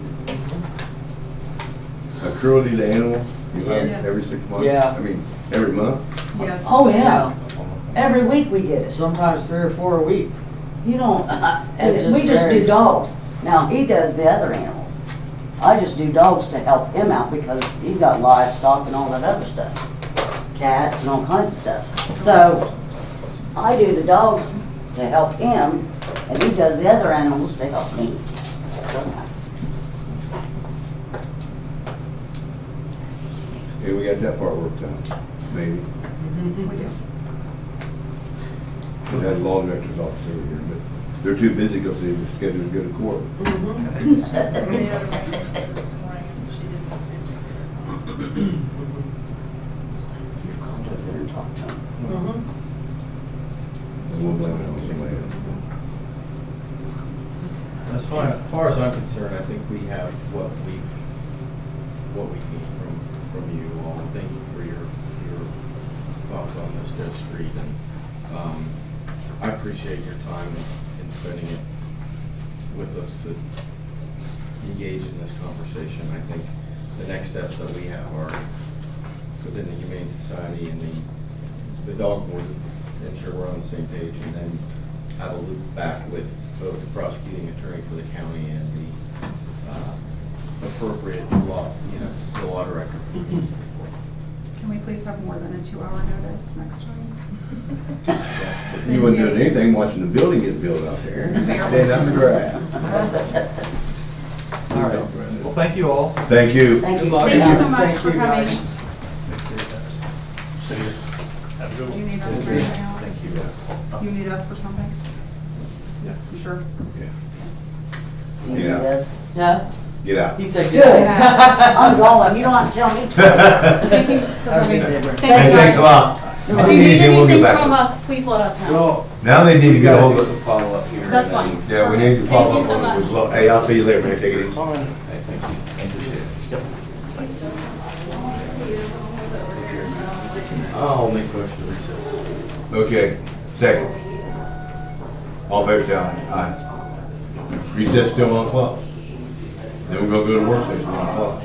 Cruelty to animals, you have Yeah. every 6 months? Yeah. I mean, every month? Yes. Oh, yeah. Every week we get it. Sometimes 3 or 4 a week. You don't, It just we just do varies. dogs. Now, he does the other animals. I just do dogs to help him out because he's got livestock and all that other stuff. Cats and all kinds of stuff. So, I do the dogs to help him, and he does the other animals to help me. Yeah, we got that part worked out, maybe. We do. We had a law director's office over here, but they're too busy because they were scheduled to go to court. We had a meeting this morning, she didn't. You've gone over there and talked to him. And we'll blame it on somebody else. As far as I'm concerned, I think we have what we need from you all. Thank you for your thoughts on this, Judge Street, and I appreciate your time in spending it with us to engage in this conversation. I think the next steps that we have are within the Humane Society and the dog warden, ensure we're on the same page, and then have a loop back with both the prosecuting attorney for the county and the appropriate law, the law director. Can we please have more than a 2-hour notice next time? You wouldn't do anything watching the building get built out there. Stand out in the grass. All right. Well, thank you all. Thank you. Thank you. Thank you so much Thank for you, coming. guys. See you. Have a good Do you one. need us for anything else? Thank you. You need us for something? Yeah. You sure? Get out. Yes. Yeah, Get out. he said Good. good. I'm going. You don't have to tell me twice. Thank you for coming. Okay, Thank Hey, you thanks guys. a lot. If you need anything from us, please let us know. Well, Now they need to we get a gotta hold do of some follow-up here. That's and then- fine. Yeah, we need to follow Thank you so up on it. much. Well, hey, I'll see you later, man. Take it easy. Hey, thank you. I appreciate it. Yep. Thanks. I'll make a motion to recess. Okay, second. All in favor, say aye. Aye. Recess till 1 o'clock. Then we're gonna go to the work session at 1 o'clock.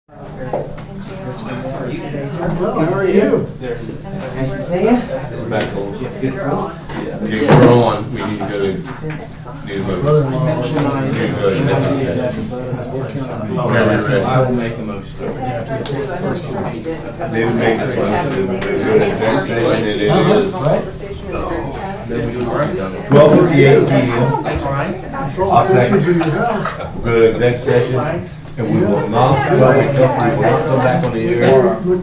How are you? Nice to see you. Back on. Good girl. Yeah, we're on. We need to go to, need a motion. Need to go to executive session. Whenever you're ready. I will make the motion. David makes this motion, and we'll go to executive session, and it is 12:58 p.m. I'll second. We'll go to executive session, and we will not, we will not come back on the air tomorrow for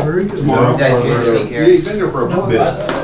further business.